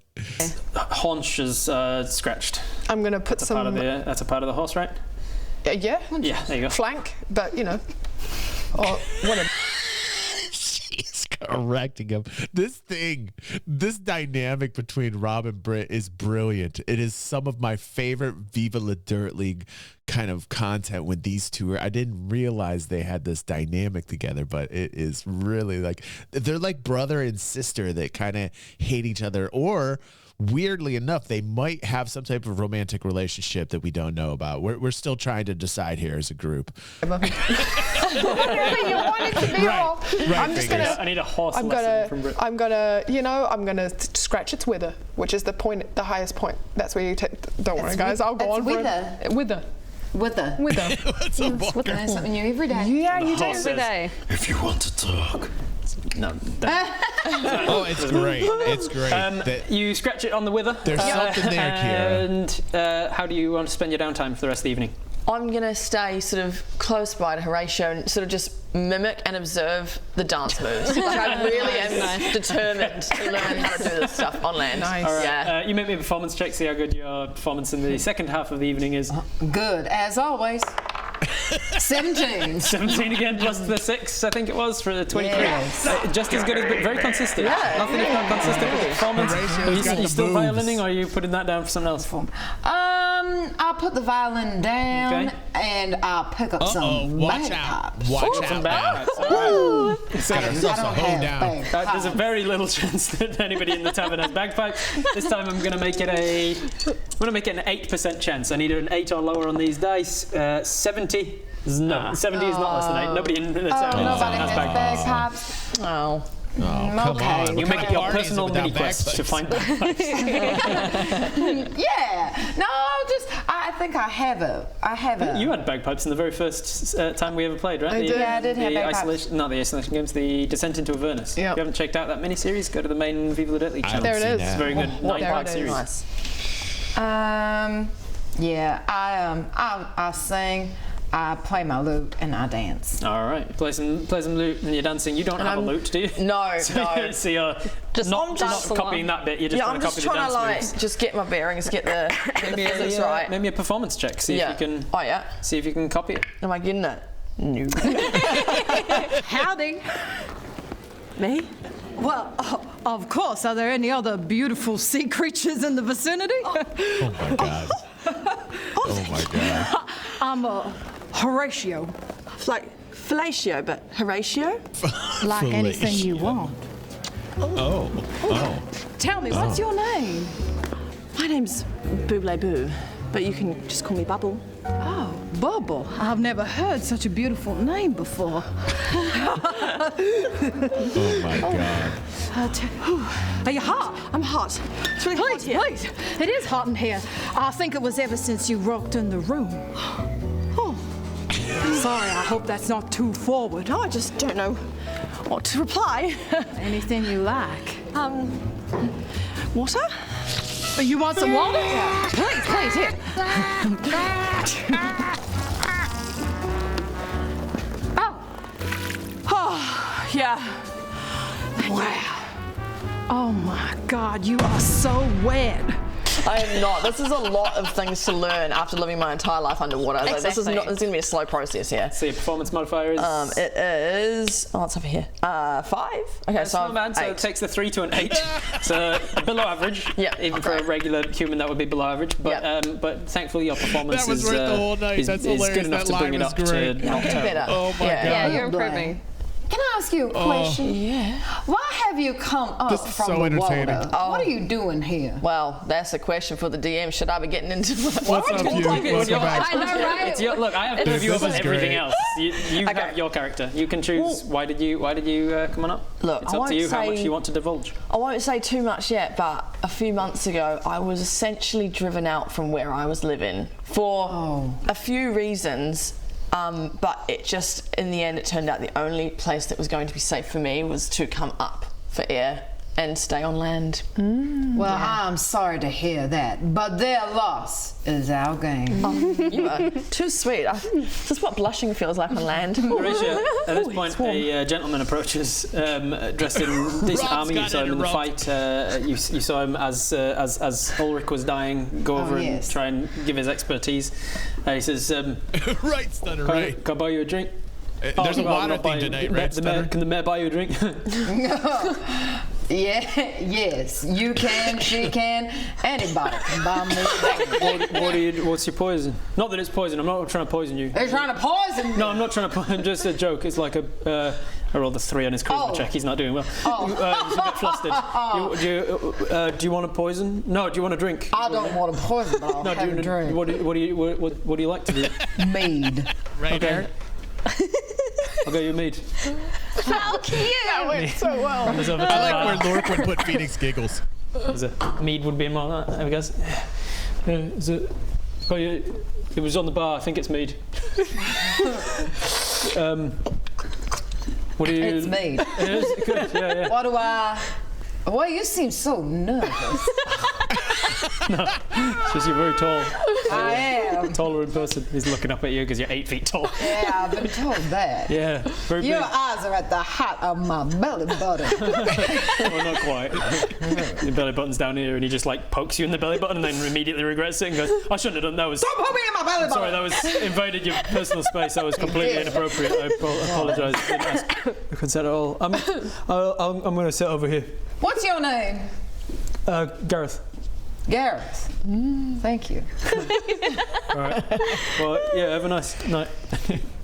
Speaker 3: Haunch is scratched.
Speaker 2: I'm going to put
Speaker 3: That's
Speaker 2: some...
Speaker 3: that's a part of the horse, right?
Speaker 2: Yeah.
Speaker 3: Yeah, there you go.
Speaker 2: Flank, but, or whatever.
Speaker 1: She's correcting him. This dynamic between Rob and Britt is brilliant. It is some of my favorite Viva La Dirt League kind of content when these two are. I didn't realize they had this dynamic together, but it is really they're like brother and sister that kind of hate each other, or weirdly enough, they might have some type of romantic relationship that we don't know about. We're still trying to decide here as a group.
Speaker 2: You want it to be all. I'm just gonna.
Speaker 3: I need a horse lesson from Brit.
Speaker 2: I'm gonna scratch its wither, which is the highest point. That's where you take. Don't worry, guys. I'll go on for it. Wither.
Speaker 4: Wither.
Speaker 1: What's a walker?
Speaker 4: Learn something new every day.
Speaker 2: Yeah, you do
Speaker 3: every
Speaker 7: day.
Speaker 11: If you want to talk.
Speaker 3: No.
Speaker 1: Oh, it's great. It's great.
Speaker 3: You scratch it on the wither.
Speaker 1: There's something there, Kira.
Speaker 3: And how do you want to spend your downtime for the rest of the evening?
Speaker 6: I'm going to stay sort of close by to Horatio and sort of just mimic and observe the dance moves. Like I really am determined to learn how to do this stuff on land.
Speaker 2: Nice.
Speaker 3: All right.
Speaker 6: Yeah.
Speaker 3: You make me a performance check, see how good your performance in the second half of the evening is.
Speaker 4: Good, as always. 17.
Speaker 3: 17 again, plus the 6, I think it was, for the 23.
Speaker 4: Yes.
Speaker 3: Just as good as, but very consistent.
Speaker 6: Yeah.
Speaker 3: Nothing if not consistent with the performance. Are you still violining, or are you putting that down for something else?
Speaker 4: I'll put the violin down and I'll pick up some
Speaker 1: Watch
Speaker 4: bagpipes.
Speaker 1: out. Watch out.
Speaker 3: Some bagpipes.
Speaker 4: Ooh.
Speaker 1: Got ourselves a hoe down.
Speaker 3: There's a very little chance that anybody in the tavern has bagpipes. This time I'm going to make it an 8% chance. I need an 8 or lower on these dice. 70. No, 70 is not less than 8. Nobody in the tavern has bagpipes.
Speaker 6: Oh.
Speaker 1: Oh, come on.
Speaker 3: You make it your personal mini quest to find bagpipes.
Speaker 4: Yeah. No, I think I have a.
Speaker 3: You had bagpipes in the very first time we ever played, right?
Speaker 4: I did have bagpipes.
Speaker 3: Not the Isolation Games, the Descent into Avernus.
Speaker 2: Yep.
Speaker 3: If you haven't checked out that mini-series, go to the main Viva the Dirt League channel.
Speaker 2: There it is.
Speaker 3: It's a very good 9-part series.
Speaker 6: Nice.
Speaker 4: Yeah, I sing, I play my lute, and I dance.
Speaker 3: All right, play some lute and you're dancing. You don't have a lute, do you?
Speaker 6: No, no.
Speaker 3: So you're not copying that bit. You're just trying to copy the dance moves.
Speaker 6: Just get my bearings, get the physics right.
Speaker 3: Maybe a performance check. See if you can.
Speaker 6: Oh yeah.
Speaker 3: See if you can copy it.
Speaker 6: Am I getting it? No.
Speaker 5: Howdy.
Speaker 15: Me?
Speaker 5: Well, of course. Are there any other beautiful sea creatures in the vicinity?
Speaker 1: Oh my god. Oh my god.
Speaker 5: I'm Horatio.
Speaker 15: Like fellatio, but Horatio?
Speaker 5: Like anything you want.
Speaker 1: Oh.
Speaker 5: Tell me, what's your name?
Speaker 15: My name's Buble Boo, but you can just call me Bubble.
Speaker 5: Oh, Bubble. I've never heard such a beautiful name before.
Speaker 1: Oh my god.
Speaker 5: Are you hot?
Speaker 15: I'm hot. It's really hot here.
Speaker 5: Please. It is hot in here. I think it was ever since you walked in the room. Oh. Sorry, I hope that's not too forward.
Speaker 15: No, I just don't know what to reply.
Speaker 5: Anything you like.
Speaker 15: Water?
Speaker 5: You want some water? Yeah. Please, here.
Speaker 15: Oh, yeah.
Speaker 5: Wow. Oh my God, you are so wet.
Speaker 6: I am not. This is a lot of things to learn after living my entire life underwater. Like, this is going to be a slow process here.
Speaker 3: So your performance modifier is?
Speaker 6: It is. Oh, it's over here. 5. Okay,
Speaker 3: That's
Speaker 6: so
Speaker 3: not bad. So
Speaker 6: 8.
Speaker 3: it takes the 3 to an 8. So below average.
Speaker 6: Yeah.
Speaker 3: Even for a regular human, that would be below average. But but thankfully your performance
Speaker 1: That was worth the whole night. That's
Speaker 3: is
Speaker 1: hilarious.
Speaker 3: good enough
Speaker 1: That
Speaker 3: to bring
Speaker 1: line
Speaker 3: it
Speaker 1: was
Speaker 3: up to
Speaker 1: great.
Speaker 3: not
Speaker 6: Getting
Speaker 3: terrible.
Speaker 6: better.
Speaker 1: Oh my god.
Speaker 7: Yeah, you're improving.
Speaker 4: Can I ask you a question?
Speaker 6: Yeah.
Speaker 4: Why have you come up
Speaker 1: This is
Speaker 4: from
Speaker 1: so
Speaker 4: the
Speaker 1: entertaining.
Speaker 4: water? What are you doing here?
Speaker 6: Well, that's a question for the DM. Should I be getting into
Speaker 1: What's up, you?
Speaker 3: It's
Speaker 1: Welcome
Speaker 3: your-
Speaker 1: back.
Speaker 7: I know, right?
Speaker 3: It's your, look, I have to review
Speaker 1: This
Speaker 3: on
Speaker 1: is
Speaker 3: everything
Speaker 1: great.
Speaker 3: else. You have your character. You can choose. Why did you come on up?
Speaker 6: Look,
Speaker 3: it's
Speaker 6: I
Speaker 3: up to
Speaker 6: won't
Speaker 3: you how much
Speaker 6: say-
Speaker 3: you want to divulge.
Speaker 6: I won't say too much yet, but a few months ago, I was essentially driven out from where I was living for a few reasons. But it just, in the end, it turned out the only place that was going to be safe for me was to come up for air and stay on land.
Speaker 4: Well, I'm sorry to hear that, but their loss is our gain.
Speaker 6: You are too sweet. This is what blushing feels like on land.
Speaker 3: Horatio, at this point, a gentleman approaches, dressed in decent armour. You saw him in the fight. You saw him as Ulrich was dying. Go over and try and give his expertise. He says,
Speaker 1: Right, Stunner, right.
Speaker 3: Can I buy you a drink?
Speaker 1: There's a water thing tonight, right, Stunner?
Speaker 3: Can the mayor buy you a drink?
Speaker 4: Yes, you can, she can, anybody can buy me.
Speaker 3: What's your poison? Not that it's poison. I'm not trying to poison you.
Speaker 4: They're trying to poison me.
Speaker 3: No, I'm not trying to poison. Just a joke. It's like I rolled a 3 on his charisma check. He's not doing well. He's a bit flustered. Do you want a poison? No. Do you want a drink?
Speaker 4: I don't want a poison, but I'll have a drink.
Speaker 3: What do you like to do?
Speaker 4: Mead.
Speaker 1: Right there.
Speaker 3: I'll go you mead.
Speaker 8: How cute!
Speaker 2: That went so well.
Speaker 1: I like where Lork would put Phoenix giggles.
Speaker 3: Mead would be more like that, I guess. Is it? Oh, yeah, it was on the bar. I think it's mead. What do you?
Speaker 4: It's mead.
Speaker 3: It is good. Yeah.
Speaker 4: What do I? Why you seem so nervous?
Speaker 3: No, it's just you're very tall.
Speaker 4: I am.
Speaker 3: Taller in person. He's looking up at you because you're 8 feet tall.
Speaker 4: Yeah, I've been told that.
Speaker 3: Yeah, very
Speaker 4: Your
Speaker 3: big.
Speaker 4: eyes are at the height of my belly button.
Speaker 3: Well, not quite. Your belly button's down here, and he just like pokes you in the belly button, and then immediately regrets it and goes, "I shouldn't have done that. Was
Speaker 4: Don't put me in my belly button."
Speaker 3: sorry, that was invaded your personal space. That was completely inappropriate. I apologise. Didn't ask consent at all. I'm going to sit over here.
Speaker 4: What's your name?
Speaker 3: Gareth.
Speaker 4: Gareth. Thank you.
Speaker 3: All right. Well, yeah. Have a nice night.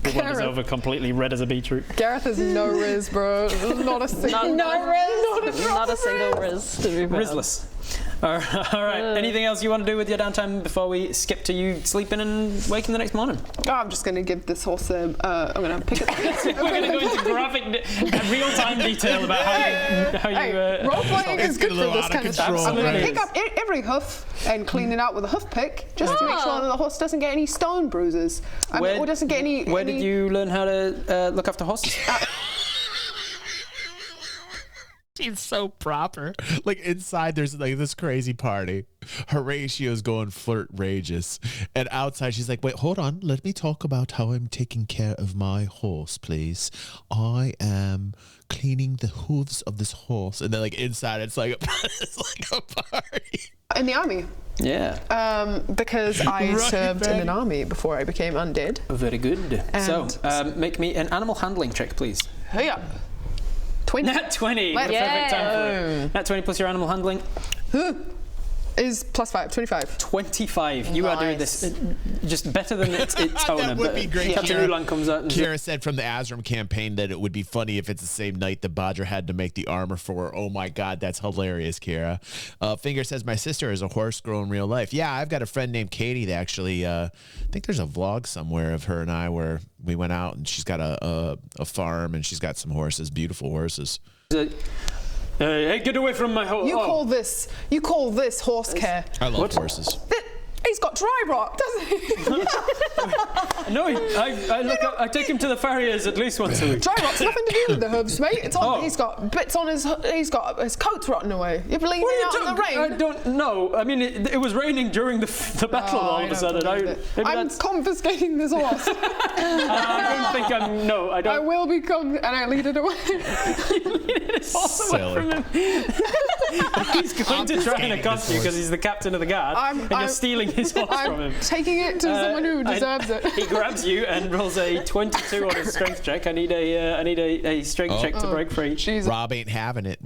Speaker 3: The one is over, completely red as a beetroot.
Speaker 2: Gareth is no Rizz, bro. Not a single.
Speaker 8: Not a single Rizz. To be fair.
Speaker 3: Rizzless. All right. Anything else you want to do with your downtime before we skip to you sleeping and waking the next morning?
Speaker 2: Oh, I'm just going to give this horse a. I'm going to pick it.
Speaker 3: We're going to go into graphic, real-time detail about how you.
Speaker 2: Role playing is good for this kind of stuff. I'm going to pick up
Speaker 3: Absolutely.
Speaker 2: every hoof and clean it out with a hoof pick, just to make sure that the horse doesn't get any stone bruises. Or doesn't get any.
Speaker 3: Where did you learn how to look after horses?
Speaker 1: She's so proper. Like inside, there's like this crazy party. Horatio's going flirt rageous, and outside she's like, "Wait, hold on. Let me talk about how I'm taking care of my horse, please. I am cleaning the hooves of this horse." And then like inside, it's like a party.
Speaker 2: In the army.
Speaker 3: Yeah.
Speaker 2: Because I served in an army before I became undead.
Speaker 3: Very good.
Speaker 2: And
Speaker 3: So, make me an animal handling check, please.
Speaker 2: Hiya. 20.
Speaker 3: Nat 20.
Speaker 2: Let's
Speaker 3: Perfect time for
Speaker 2: go.
Speaker 3: it. Nat 20 plus your animal handling.
Speaker 2: Is +5, 25.
Speaker 3: 25. You are doing this just better than its owner.
Speaker 1: That would be great.
Speaker 3: Captain Ulan comes out and
Speaker 1: Kira said from the Azerim campaign that it would be funny if it's the same knight that Badra had to make the armor for. Oh my God, that's hilarious, Kira. Finger says, my sister is a horse girl in real life. Yeah, I've got a friend named Katie that actually, I think there's a vlog somewhere of her and I where we went out and she's got a farm and she's got some horses, beautiful horses.
Speaker 3: Hey, get away from my horse.
Speaker 2: You call this horse care.
Speaker 1: I love horses.
Speaker 2: He's got dry rot, doesn't he?
Speaker 3: No, I take him to the farriers at least once a week.
Speaker 2: Dry rot's nothing to do with the hooves, mate. It's on. He's got bits on his. He's got his coat's rotting away. You're bleeding out in the rain.
Speaker 3: I don't know. I mean, it was raining during the battle all of a sudden.
Speaker 2: I'm confiscating this horse.
Speaker 3: I don't think I'm. No, I don't.
Speaker 2: I will become, and I lead it away.
Speaker 3: You lead his horse away from him. He's going to try and accost you because he's the captain of the guard, and you're stealing his horse from him.
Speaker 2: I'm taking it to someone who deserves it.
Speaker 3: He grabs you and rolls a 22 on his strength check. I need a strength check to break free.
Speaker 2: Jesus.
Speaker 1: Rob ain't having it.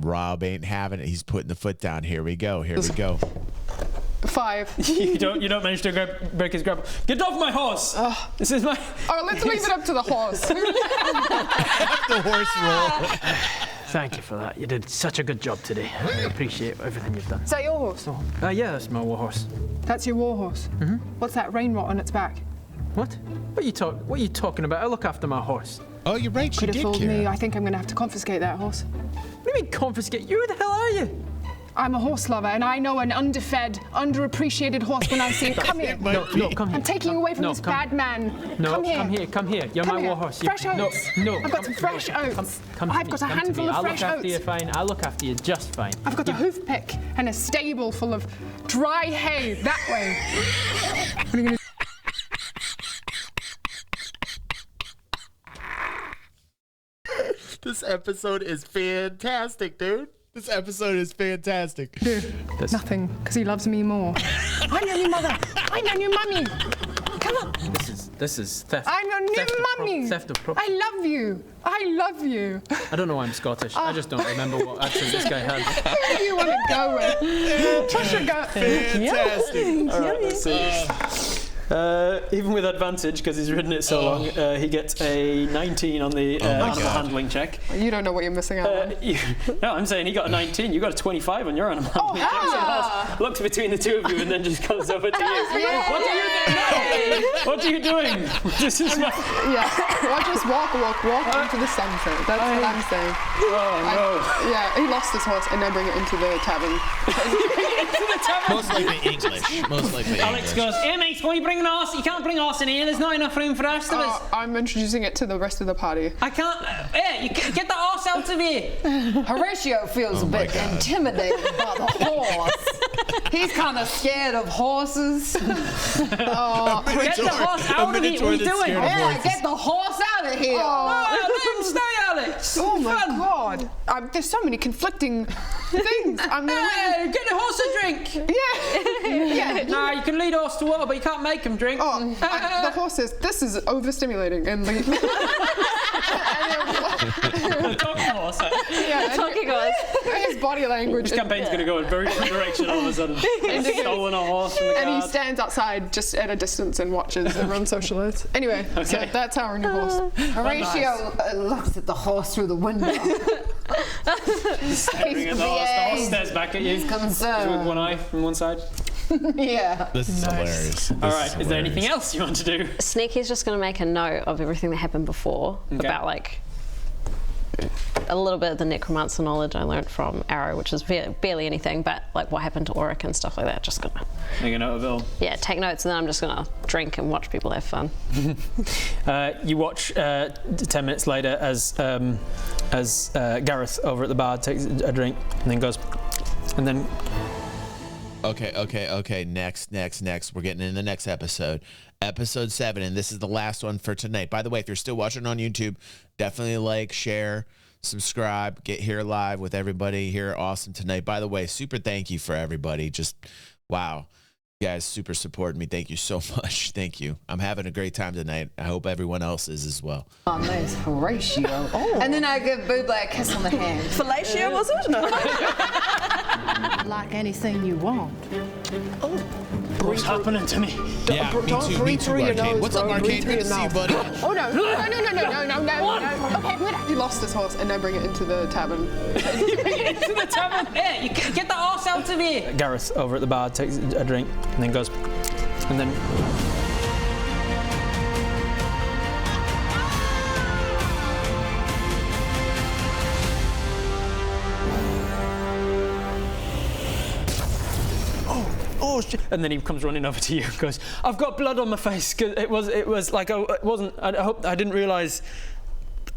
Speaker 1: He's putting the foot down. Here we go.
Speaker 2: 5.
Speaker 3: You don't manage to break his grapple. Get off my horse! This is my.
Speaker 2: Oh, let's leave it up to the horse.
Speaker 1: The horse roll.
Speaker 12: Thank you for that. You did such a good job today. I appreciate everything you've done.
Speaker 2: Is that your horse?
Speaker 12: Yeah, that's my war horse.
Speaker 2: That's your war horse? Mm-hmm. What's that rain rot on its back?
Speaker 12: What? What are you talking about? I look after my horse.
Speaker 1: Oh, you're right. She
Speaker 2: Could
Speaker 1: did,
Speaker 2: have fooled
Speaker 1: Kira.
Speaker 2: me. I think I'm going to have to confiscate that horse.
Speaker 12: What do you mean confiscate? Who the hell are you?
Speaker 2: I'm a horse lover, and I know an underfed, underappreciated horse when I see it. Come here.
Speaker 12: No, come here.
Speaker 2: I'm taking you away from this bad man.
Speaker 12: No,
Speaker 2: come here.
Speaker 12: Come here. You're my war horse.
Speaker 2: Fresh oats.
Speaker 12: No.
Speaker 2: I've got some fresh oats. I've got a handful of fresh
Speaker 12: I'll look after
Speaker 2: oats.
Speaker 12: you fine. I'll look after you just fine.
Speaker 2: I've got a hoof pick and a stable full of dry hay that way. What are you gonna
Speaker 1: This episode is fantastic, dude. This episode is fantastic.
Speaker 2: Dude, nothing, because he loves me more. I'm your new mother. I'm your new mummy. Come on.
Speaker 12: This is theft.
Speaker 2: I'm your new mummy.
Speaker 12: Theft of property.
Speaker 2: I love you. I love you.
Speaker 12: I don't know why I'm Scottish. I just don't remember what accent this guy had.
Speaker 2: Who do you want to go with? Trust your gut.
Speaker 1: Fantastic.
Speaker 3: All right, let's see. Even with advantage, because he's ridden it so long, he gets a 19 on the animal handling check.
Speaker 2: You don't know what you're missing out on.
Speaker 3: No, I'm saying he got a 19. You got a 25 on your animal handling check. So the horse looks between the two of you and then just goes over to you. What are you doing? This is my...
Speaker 2: Well, just walk into the center. That's what I'm saying.
Speaker 3: Oh, no.
Speaker 2: Yeah, he lost his horse and now bring it into the tavern.
Speaker 3: Into the tavern?
Speaker 1: Most likely English.
Speaker 3: Alex goes, hey mate, why are you bringing a horse? You can't bring a horse in here. There's not enough room for the rest of us.
Speaker 2: I'm introducing it to the rest of the party.
Speaker 3: I can't... Hey, you get the horse out of here.
Speaker 4: Horatio feels a bit intimidated by the horse. He's kind of scared of horses.
Speaker 3: Get the horse out of here. What are you doing?
Speaker 4: Yeah, get the horse out of here.
Speaker 3: Let him stay, Alex.
Speaker 2: Oh my God. There's so many conflicting things. I'm gonna
Speaker 3: get the horse a drink.
Speaker 2: Yeah.
Speaker 3: Nah, you can lead a horse to water, but you can't make him drink.
Speaker 2: The horse says, this is overstimulating. And like...
Speaker 3: Talking horse.
Speaker 2: Talking horse. His body language.
Speaker 3: This campaign's going to go in very different direction all of a sudden. Stolen a horse from the guard.
Speaker 2: And he stands outside just at a distance and watches everyone socialize. Anyway, so that's our new horse.
Speaker 4: Horatio looks at the horse through the window.
Speaker 3: Staring at the horse. The horse stares back at you.
Speaker 4: He's concerned.
Speaker 3: With one eye from one side.
Speaker 4: Yeah.
Speaker 1: This is hilarious.
Speaker 3: All right, is there anything else you want to do?
Speaker 8: Sneaky's just going to make a note of everything that happened before, about like a little bit of the necromancer knowledge I learned from Arrow, which is barely anything, but like what happened to Ulrich and stuff like that. Just gonna
Speaker 3: make a note of it all.
Speaker 8: Yeah, take notes, and then I'm just gonna drink and watch people have fun.
Speaker 3: You watch 10 minutes later as Gareth over at the bar takes a drink and then goes, and then.
Speaker 1: Okay. Next. We're getting in the next episode. Episode 7, and this is the last one for tonight. By the way, if you're still watching on YouTube, definitely like, share, subscribe, get here live with everybody here. Awesome tonight. By the way, super thank you for everybody. Just, wow. You guys super supporting me. Thank you so much. Thank you. I'm having a great time tonight. I hope everyone else is as well.
Speaker 4: Oh, nice. Horatio. And then I give Buble a kiss on the hand.
Speaker 15: Fellatio, was it? No.
Speaker 5: Like anything you want.
Speaker 3: What's happening to me?
Speaker 1: Yeah, me too, Arcane. What's up, Arcane? Good to see you, buddy.
Speaker 2: Oh, no. Okay, you lost this horse and now bring it into the tavern.
Speaker 3: Into the tavern? Hey, you get the horse out of here. Gareth over at the bar takes a drink and then goes, and then. Oh shit! And then he comes running over to you and goes, "I've got blood on my face. Cause it was like it wasn't. I didn't realise.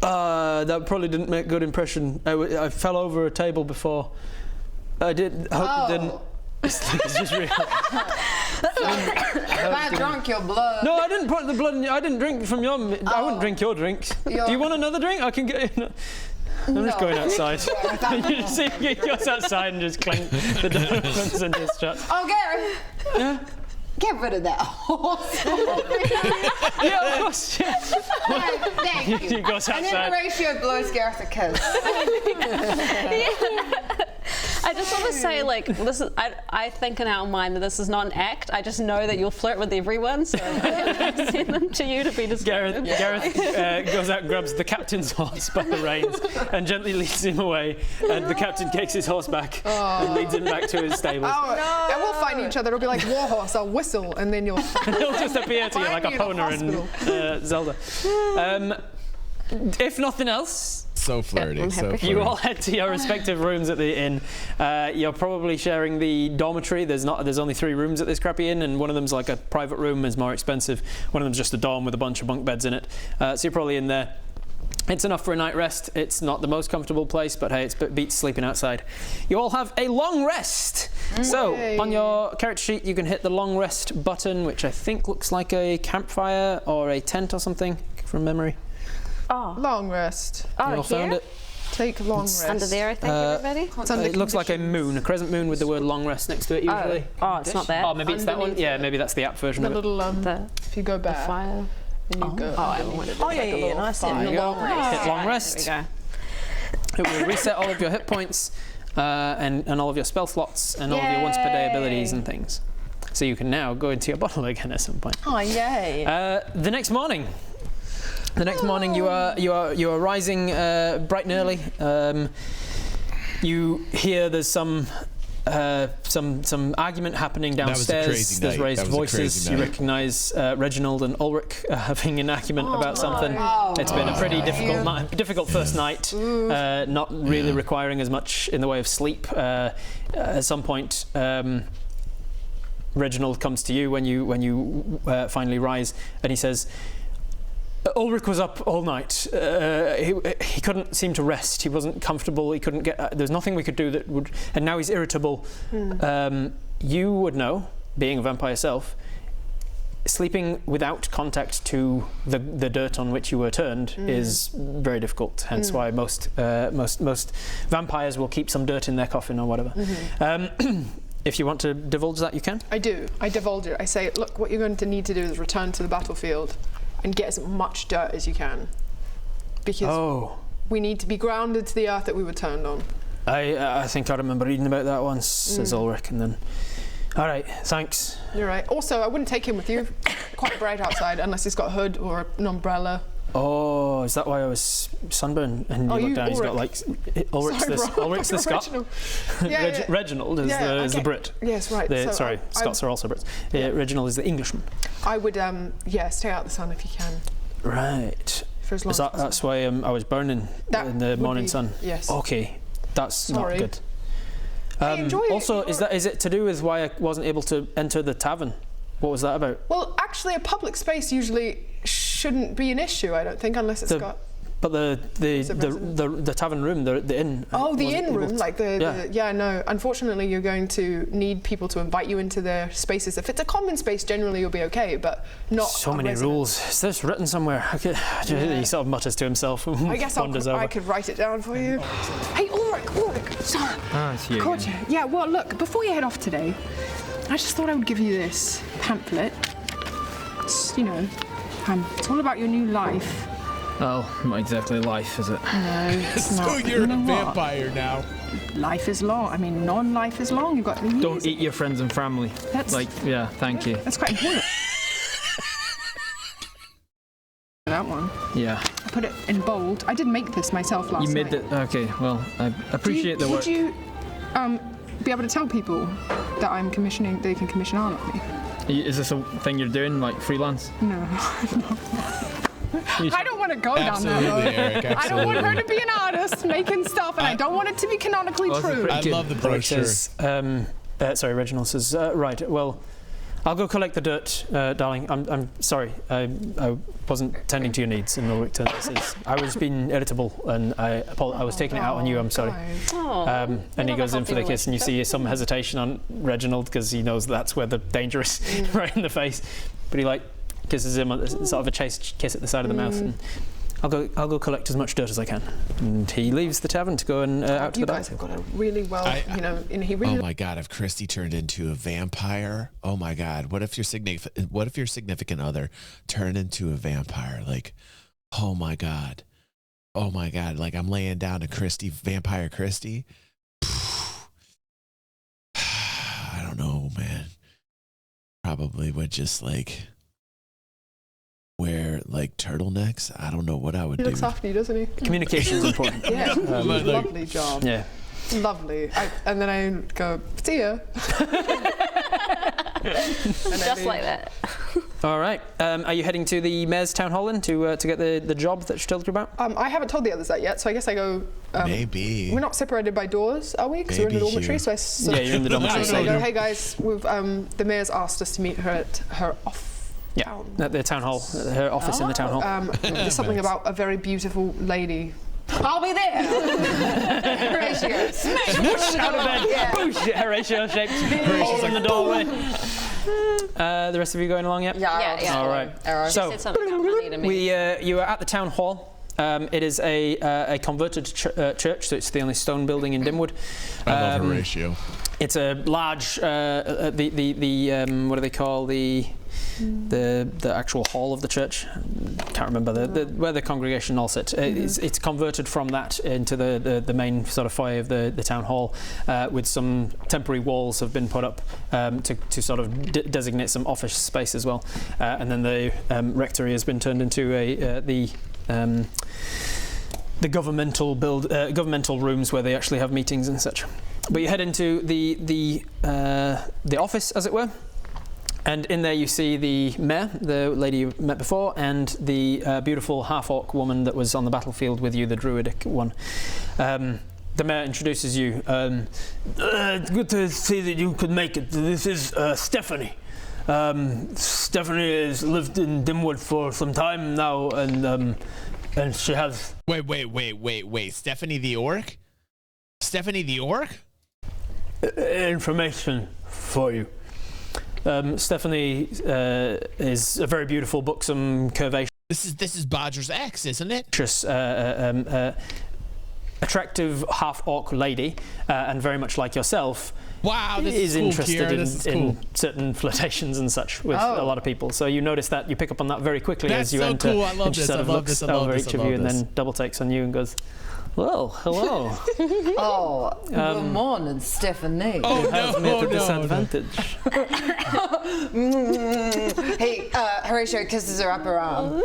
Speaker 3: That probably didn't make a good impression. I fell over a table before. I did. I hope it didn't." It's just real.
Speaker 4: I drank your blood.
Speaker 3: No, I didn't put the blood in. I didn't drink from your. I wouldn't drink your drinks. Do you want another drink? I can get. I'm just going outside. You see, he goes outside and just clank the door opens and just shuts.
Speaker 4: Oh, Gary.
Speaker 3: Yeah.
Speaker 4: Get rid of that horse.
Speaker 3: Yeah, of course. Yeah.
Speaker 4: Thank you.
Speaker 3: He goes outside.
Speaker 4: And then Horatio blows Gareth a kiss.
Speaker 8: I just want to say, like, this is. I think in our mind that this is not an act. I just know that you'll flirt with everyone, so I send them to you to be described.
Speaker 3: Gareth goes out and grabs the captain's horse by the reins and gently leads him away. And the captain takes his horse back and leads him back to his stables.
Speaker 2: And we'll find each other. It'll be like Warhorse. I'll whistle, and then you'll.
Speaker 3: And he'll just appear to you like Epona in Zelda. If nothing else.
Speaker 1: So flirty.
Speaker 3: You all head to your respective rooms at the inn. You're probably sharing the dormitory. There's only 3 rooms at this crappy inn, and one of them's like a private room, is more expensive. One of them's just a dorm with a bunch of bunk beds in it. So you're probably in there. It's enough for a night rest. It's not the most comfortable place, but hey, it beats sleeping outside. You all have a long rest. So on your character sheet, you can hit the long rest button, which I think looks like a campfire or a tent or something from memory.
Speaker 2: Oh. Long rest.
Speaker 3: You all found it?
Speaker 2: Take long rest.
Speaker 8: Under there, I think, everybody.
Speaker 3: It looks like a moon, a crescent moon with the word long rest next to it usually.
Speaker 8: Oh, it's not there.
Speaker 3: Oh, maybe it's that one? Yeah, maybe that's the app version of it.
Speaker 2: The little, if you go back.
Speaker 8: The fire.
Speaker 2: And you go.
Speaker 15: Yeah, nice.
Speaker 3: There you go. Hit long rest.
Speaker 8: There we go.
Speaker 3: It will reset all of your hit points and all of your spell slots and all of your once per day abilities and things. so you can now go into your bottle again at some point.
Speaker 6: Oh, yay.
Speaker 3: The next morning. You are rising bright and early. You hear there's some argument happening downstairs. There's raised voices. You recognise Reginald and Ulrich having an argument about something. It's been a pretty difficult first night, not really requiring as much in the way of sleep. At some point, Reginald comes to you when you finally rise, and he says, Ulrich was up all night. He couldn't seem to rest. He wasn't comfortable. He couldn't get. There's nothing we could do that would. And now he's irritable. You would know, being a vampire yourself, sleeping without contact to the dirt on which you were turned is very difficult. Hence why most vampires will keep some dirt in their coffin or whatever. If you want to divulge that, you can.
Speaker 2: I do. I divulge it. I say, look, what you're going to need to do is return to the battlefield and get as much dirt as you can, because we need to be grounded to the earth that we were turned on.
Speaker 3: I think I remember reading about that once, says Ulrich, and then, all right, thanks.
Speaker 2: You're right. Also, I wouldn't take him with you. Quite bright outside, unless he's got a hood or an umbrella.
Speaker 3: Oh, is that why I was sunburned? And you look down, he's got like Ulrich's the Scot. Reginald is the Brit.
Speaker 2: Yes, right.
Speaker 3: Scots are also Brits. Reginald is the Englishman.
Speaker 2: I would, stay out the sun if you can.
Speaker 3: Right.
Speaker 2: For as long as
Speaker 3: that's why I was burning in the morning sun.
Speaker 2: Yes.
Speaker 3: Okay, that's not good.
Speaker 2: I enjoy
Speaker 3: also, is it to do with why I wasn't able to enter the tavern? What was that about?
Speaker 2: Well, actually, a public space usually shouldn't be an issue, I don't think, unless it's got.
Speaker 3: But the tavern room, the inn.
Speaker 2: Oh, the inn room, no. Unfortunately, you're going to need people to invite you into their spaces. If it's a common space, generally you'll be okay, but not.
Speaker 3: So many rules. Is this written somewhere? He sort of mutters to himself.
Speaker 2: I guess I could write it down for you. Hey, Ulrich. Sorry.
Speaker 12: It's you again.
Speaker 13: Yeah. Well, look. Before you head off today, I just thought I would give you this pamphlet. It's, it's all about your new life.
Speaker 12: Well, not exactly life, is it?
Speaker 13: No, it's not.
Speaker 1: So you're a vampire now.
Speaker 13: Life is long. I mean, non-life is long. You've got.
Speaker 12: Don't eat your friends and family. Thank you.
Speaker 13: That's quite important. That one.
Speaker 12: Yeah.
Speaker 13: I put it in bold. I did make this myself last night.
Speaker 12: You made it. Okay. Well, I appreciate the work.
Speaker 13: Would you, be able to tell people that I'm commissioning? They can commission art of me.
Speaker 12: Is this a thing you're doing, like freelance?
Speaker 13: No. I don't want to go down that road.
Speaker 1: Eric,
Speaker 13: I don't want her to be an artist making stuff, and I don't want it to be canonically true.
Speaker 1: I love the brochure.
Speaker 3: Sorry, Reginald says, right, well, I'll go collect the dirt, darling. I'm sorry, I wasn't tending to your needs. And Ulrich says, I was being irritable, and I was taking it out on you. I'm sorry. And he goes in for the kiss, and you see some hesitation on Reginald because he knows that's where the danger is, right in the face. But he kisses him on sort of a chaste kiss at the side of the mouth. And I'll go collect as much dirt as I can. And he leaves the tavern to go and out to the back.
Speaker 2: You guys have got a really well,
Speaker 1: oh my God! If Christy turned into a vampire, oh my God! What if your significant other turned into a vampire? Like, oh my God! Like I'm laying down to vampire Christy. I don't know, man. Probably would just wear turtlenecks. I don't know what I would do.
Speaker 2: He looks after you, doesn't he?
Speaker 3: Communication's important.
Speaker 2: Yeah, lovely job.
Speaker 3: Yeah.
Speaker 2: Lovely. And then I go, see ya.
Speaker 8: Just like that.
Speaker 3: All right. Are you heading to the Mayor's Town Hall to get the job that she told you about?
Speaker 2: I haven't told the others that yet, so I guess I go.
Speaker 1: Maybe.
Speaker 2: We're not separated by doors, are we? Because we're in the dormitory.
Speaker 3: Yeah, you're in the dormitory.
Speaker 2: So I go, hey guys, the mayor's asked us to meet her at her office.
Speaker 3: Yeah, at the town hall, her office in the town hall.
Speaker 2: There's something about a very beautiful lady.
Speaker 4: I'll be there. Horatio, smash, whoosh,
Speaker 3: out of bed.
Speaker 4: Yeah.
Speaker 3: Boosh, Horatio shaped holes in the doorway. The rest of you going along yet?
Speaker 8: Yeah.
Speaker 3: All right. So you are at the town hall. It is a converted church, so it's the only stone building in Dimwood.
Speaker 1: I love Horatio.
Speaker 3: It's a large, what do they call the the actual hall of the church. Can't remember where the congregation all sit. It's converted from that into the main sort of foyer of the town hall, with some temporary walls have been put up to sort of designate some office space as well, and then the rectory has been turned into the governmental rooms where they actually have meetings and such. But you head into the office, as it were, and in there you see the mayor, the lady you met before, and the beautiful half-orc woman that was on the battlefield with you, the druidic one. The mayor introduces you.
Speaker 16: Good to see that you could make it. This is Stephanie. Stephanie has lived in Dimwood for some time now, and she has...
Speaker 1: Wait. Stephanie the orc? Stephanie the orc?
Speaker 16: Information for you.
Speaker 3: Stephanie is a very beautiful, buxom, curvaceous...
Speaker 1: This is Bodger's ex, isn't it?
Speaker 3: Attractive half-orc lady, and very much like yourself.
Speaker 1: Wow, this
Speaker 3: is
Speaker 1: cool,
Speaker 3: interested
Speaker 1: Kira.
Speaker 3: in certain flirtations and such with a lot of people. So you notice that, you pick up on that very quickly.
Speaker 1: That's
Speaker 3: as you
Speaker 1: so
Speaker 3: enter.
Speaker 1: cool. I love
Speaker 3: and she
Speaker 1: this.
Speaker 3: sort
Speaker 1: I
Speaker 3: of
Speaker 1: love
Speaker 3: looks
Speaker 1: this. I love
Speaker 3: over
Speaker 1: this.
Speaker 3: each
Speaker 1: I
Speaker 3: of you
Speaker 1: love
Speaker 3: and
Speaker 1: this.
Speaker 3: then double takes on you and goes, "Well, hello."
Speaker 4: Good morning, Stephanie.
Speaker 3: You have me at a disadvantage.
Speaker 4: Hey, Horatio kisses her up her arm.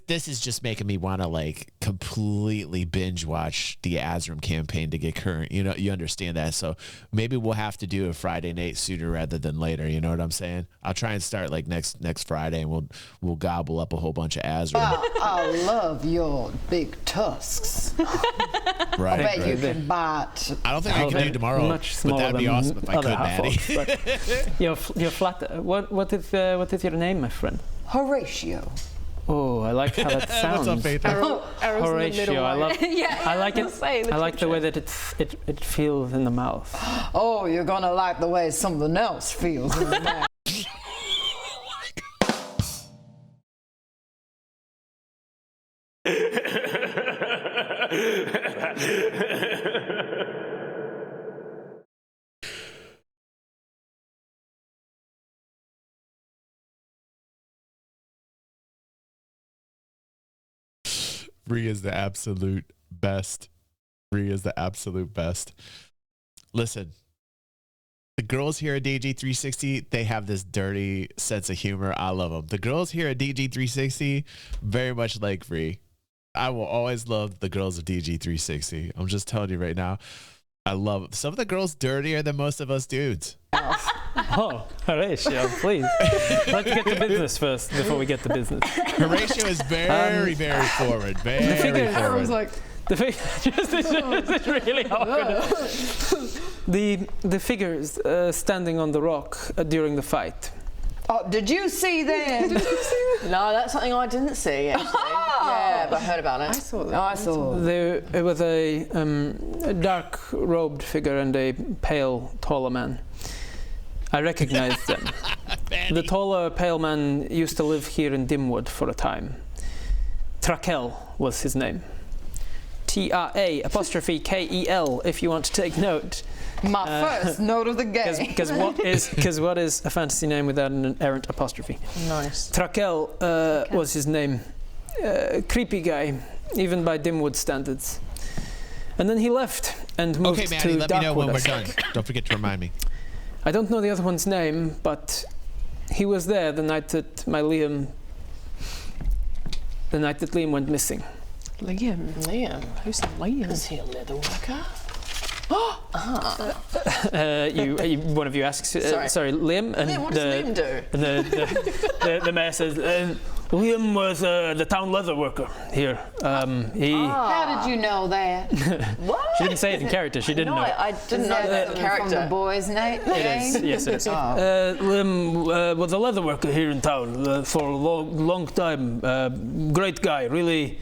Speaker 1: This is just making me want to like completely binge watch the Azerim campaign to get current. You know, you understand that. So maybe we'll have to do a Friday night sooner rather than later. You know what I'm saying? I'll try and start like next Friday, and we'll gobble up a whole bunch of Azerim.
Speaker 4: I love your big tusks.
Speaker 1: Right.
Speaker 4: I bet you can bite.
Speaker 1: I don't think I can do tomorrow,
Speaker 3: much
Speaker 1: but that'd be
Speaker 3: than
Speaker 1: awesome if I
Speaker 3: other
Speaker 1: could, Maddie.
Speaker 3: half-orcs, you're flat. What is your name, my friend?
Speaker 4: Horatio.
Speaker 3: Oh, I like how that sounds.
Speaker 1: What's up, Faith?
Speaker 3: Horatio, I love.
Speaker 8: Yeah,
Speaker 3: I like it. I like the way that it feels in the mouth.
Speaker 4: Oh, you're gonna like the way something else feels in the mouth.
Speaker 1: Bree is the absolute best. Bree is the absolute best. Listen, the girls here at DG360, they have this dirty sense of humor. I love them. The girls here at DG360, very much like Bree. I will always love the girls of DG360. I'm just telling you right now. I love it. Some of the girls dirtier than most of us dudes.
Speaker 3: Oh, Horatio, please. Let's get to business first before we get to business.
Speaker 1: Horatio is very forward. Very forward.
Speaker 2: I was like,
Speaker 3: it's really awkward. The figures standing on the rock during the fight.
Speaker 4: Oh, did you see them?
Speaker 6: No, that's something I didn't see, actually. Yeah, but I heard about it.
Speaker 2: I saw that.
Speaker 4: Oh, I saw.
Speaker 3: It was a dark-robed figure and a pale, taller man. I recognized them. The taller, pale man used to live here in Dimwood for a time. Trakel was his name. T-R-A-K-E-L, if you want to take note.
Speaker 4: My first note of the game.
Speaker 3: Because what is a fantasy name without an errant apostrophe?
Speaker 6: Nice.
Speaker 3: Trakel was his name. Creepy guy, even by Dimwood standards. And then he left and moved
Speaker 1: Okay, Maddie,
Speaker 3: to
Speaker 1: let me know when we're
Speaker 3: Darkwood.
Speaker 1: done. Don't forget to remind me.
Speaker 3: I don't know the other one's name, but he was there the night that Liam went missing.
Speaker 6: Liam? Who's Liam? Is he a leather worker?
Speaker 3: One of you asks, sorry, Liam. And
Speaker 6: Liam, what does Liam do?
Speaker 3: And the mayor says,
Speaker 16: Liam was the town leather worker here.
Speaker 4: How did you know that?
Speaker 6: What?
Speaker 3: She didn't say it in character. She didn't know.
Speaker 6: I didn't know that character.
Speaker 4: From the boy's name?
Speaker 3: It is. Yes, it is.
Speaker 16: Liam was a leather worker here in town for a long time. Great guy, really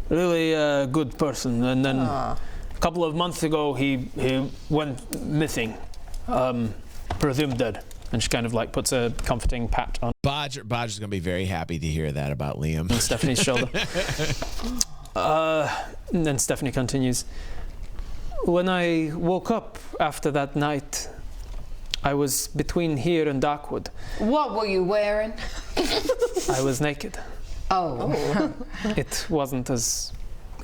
Speaker 16: good person. And then a couple of months ago, he went missing, presumed dead.
Speaker 3: And she kind of like puts a comforting pat on
Speaker 1: Bodger's going to be very happy to hear that about Liam.
Speaker 3: Stephanie's shoulder. And then Stephanie continues. When I woke up after that night,
Speaker 16: I was between here and Darkwood.
Speaker 4: What were you wearing?
Speaker 16: I was naked.
Speaker 4: Oh.
Speaker 16: It wasn't as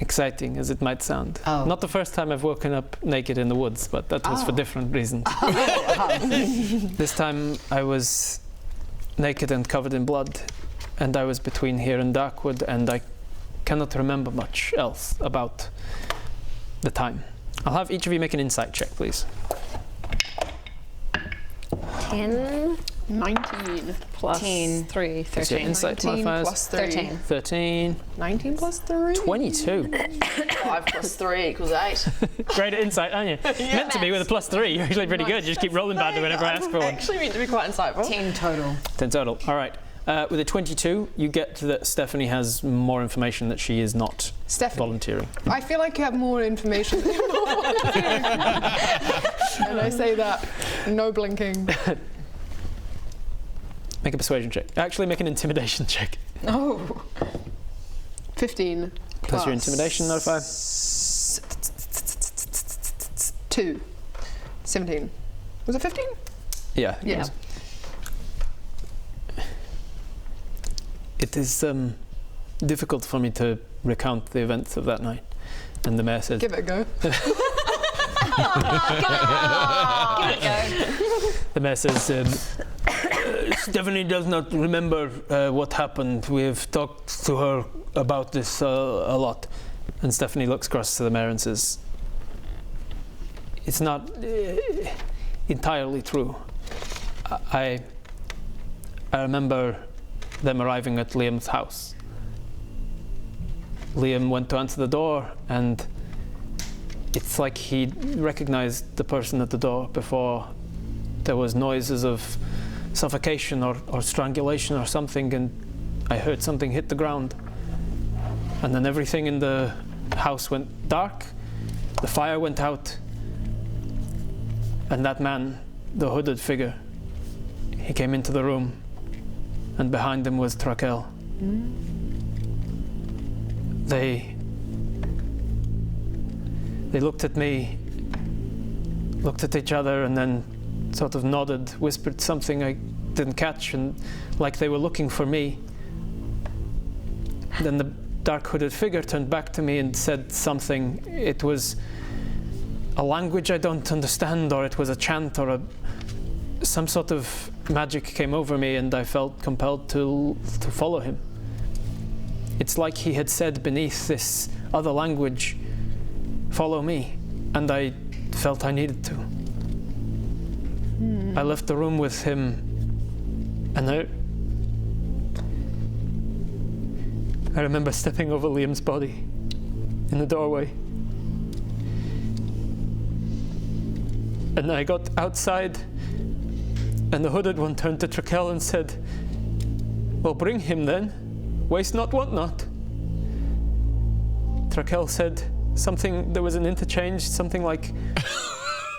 Speaker 16: exciting as it might sound.
Speaker 4: Oh.
Speaker 16: Not the first time I've woken up naked in the woods, but that was for different reasons. This time I was naked and covered in blood, and I was between here and Darkwood, and I cannot remember much else about the time. I'll have each of you make an insight check, please.
Speaker 7: 10.
Speaker 2: 19
Speaker 7: plus
Speaker 4: 10.
Speaker 7: 3,
Speaker 16: What's your
Speaker 7: 13.
Speaker 16: insight
Speaker 2: 19
Speaker 16: modifiers?
Speaker 2: plus 3.
Speaker 7: 13.
Speaker 16: 13.
Speaker 2: 19 plus 3.
Speaker 16: 22.
Speaker 6: 5 plus 3 equals 8.
Speaker 16: Great at insight, aren't you? Meant to be with a +3. You're actually pretty good. You just keep rolling badly whenever I ask for one.
Speaker 6: Actually meant to be quite insightful.
Speaker 4: 10 total.
Speaker 16: 10 total. All right. With a 22, you get that Stephanie has more information that she is not volunteering.
Speaker 2: I feel like you have more information than you're not volunteering. And I say that, no blinking.
Speaker 16: Make a persuasion check. Actually, make an intimidation check.
Speaker 2: Oh. 15.
Speaker 16: Plus your intimidation modifier.
Speaker 2: 2. 17. Was it 15?
Speaker 16: Yeah.
Speaker 2: Yeah.
Speaker 16: It is difficult for me to recount the events of that night. And the mayor says...
Speaker 2: Give it a go.
Speaker 7: Give it a go.
Speaker 16: The mayor says... Stephanie does not remember what happened. We have talked to her about this a lot. And Stephanie looks across to the mayor and says, it's not entirely true. I remember them arriving at Liam's house. Liam went to answer the door, and it's like he recognized the person at the door before there was noises of suffocation or strangulation or something, and I heard something hit the ground. And then everything in the house went dark, the fire went out, and that man, the hooded figure, he came into the room, and behind him was Trakel. They looked at me, looked at each other, and then sort of nodded, whispered something I didn't catch, and like they were looking for me. Then the dark hooded figure turned back to me and said something. It was a language I don't understand, or it was a chant, or some sort of magic came over me, and I felt compelled to follow him. It's like he had said beneath this other language, follow me, and I felt I needed to. I left the room with him, and I remember stepping over Liam's body in the doorway. And I got outside, and the hooded one turned to Trakel and said, well, bring him then. Waste not, want not. Trakel said something, there was an interchange, something like...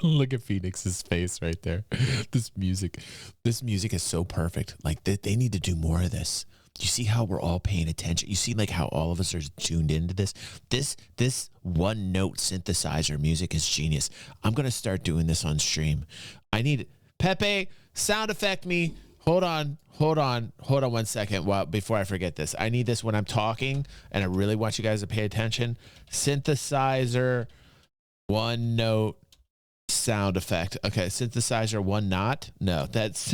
Speaker 1: Look at Phoenix's face right there. This music is so perfect. Like they need to do more of this. You see how we're all paying attention? You see like how all of us are tuned into this? This one note synthesizer music is genius. I'm going to start doing this on stream. I need Pepe, sound effect me. Hold on 1 second before I forget this. I need this when I'm talking, and I really want you guys to pay attention. Synthesizer, one note, sound effect. Okay, synthesizer, one knot. No, that's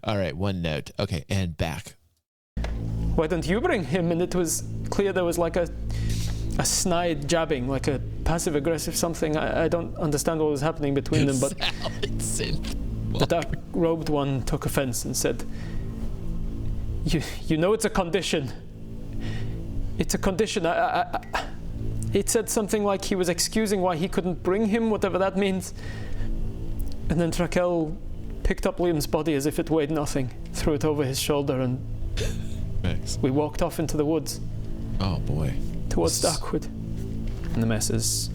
Speaker 1: all right, one note. Okay, and back.
Speaker 16: Why don't you bring him? And it was clear there was like a snide jabbing, like a passive aggressive something. I don't understand what was happening between them, but the dark robed one took offense and said, you know it's a condition. It's a condition. It said something like he was excusing why he couldn't bring him, whatever that means. And then Trakel picked up Liam's body as if it weighed nothing, threw it over his shoulder, and we walked off into the woods.
Speaker 1: Oh boy.
Speaker 16: Towards Darkwood. And the mayor says,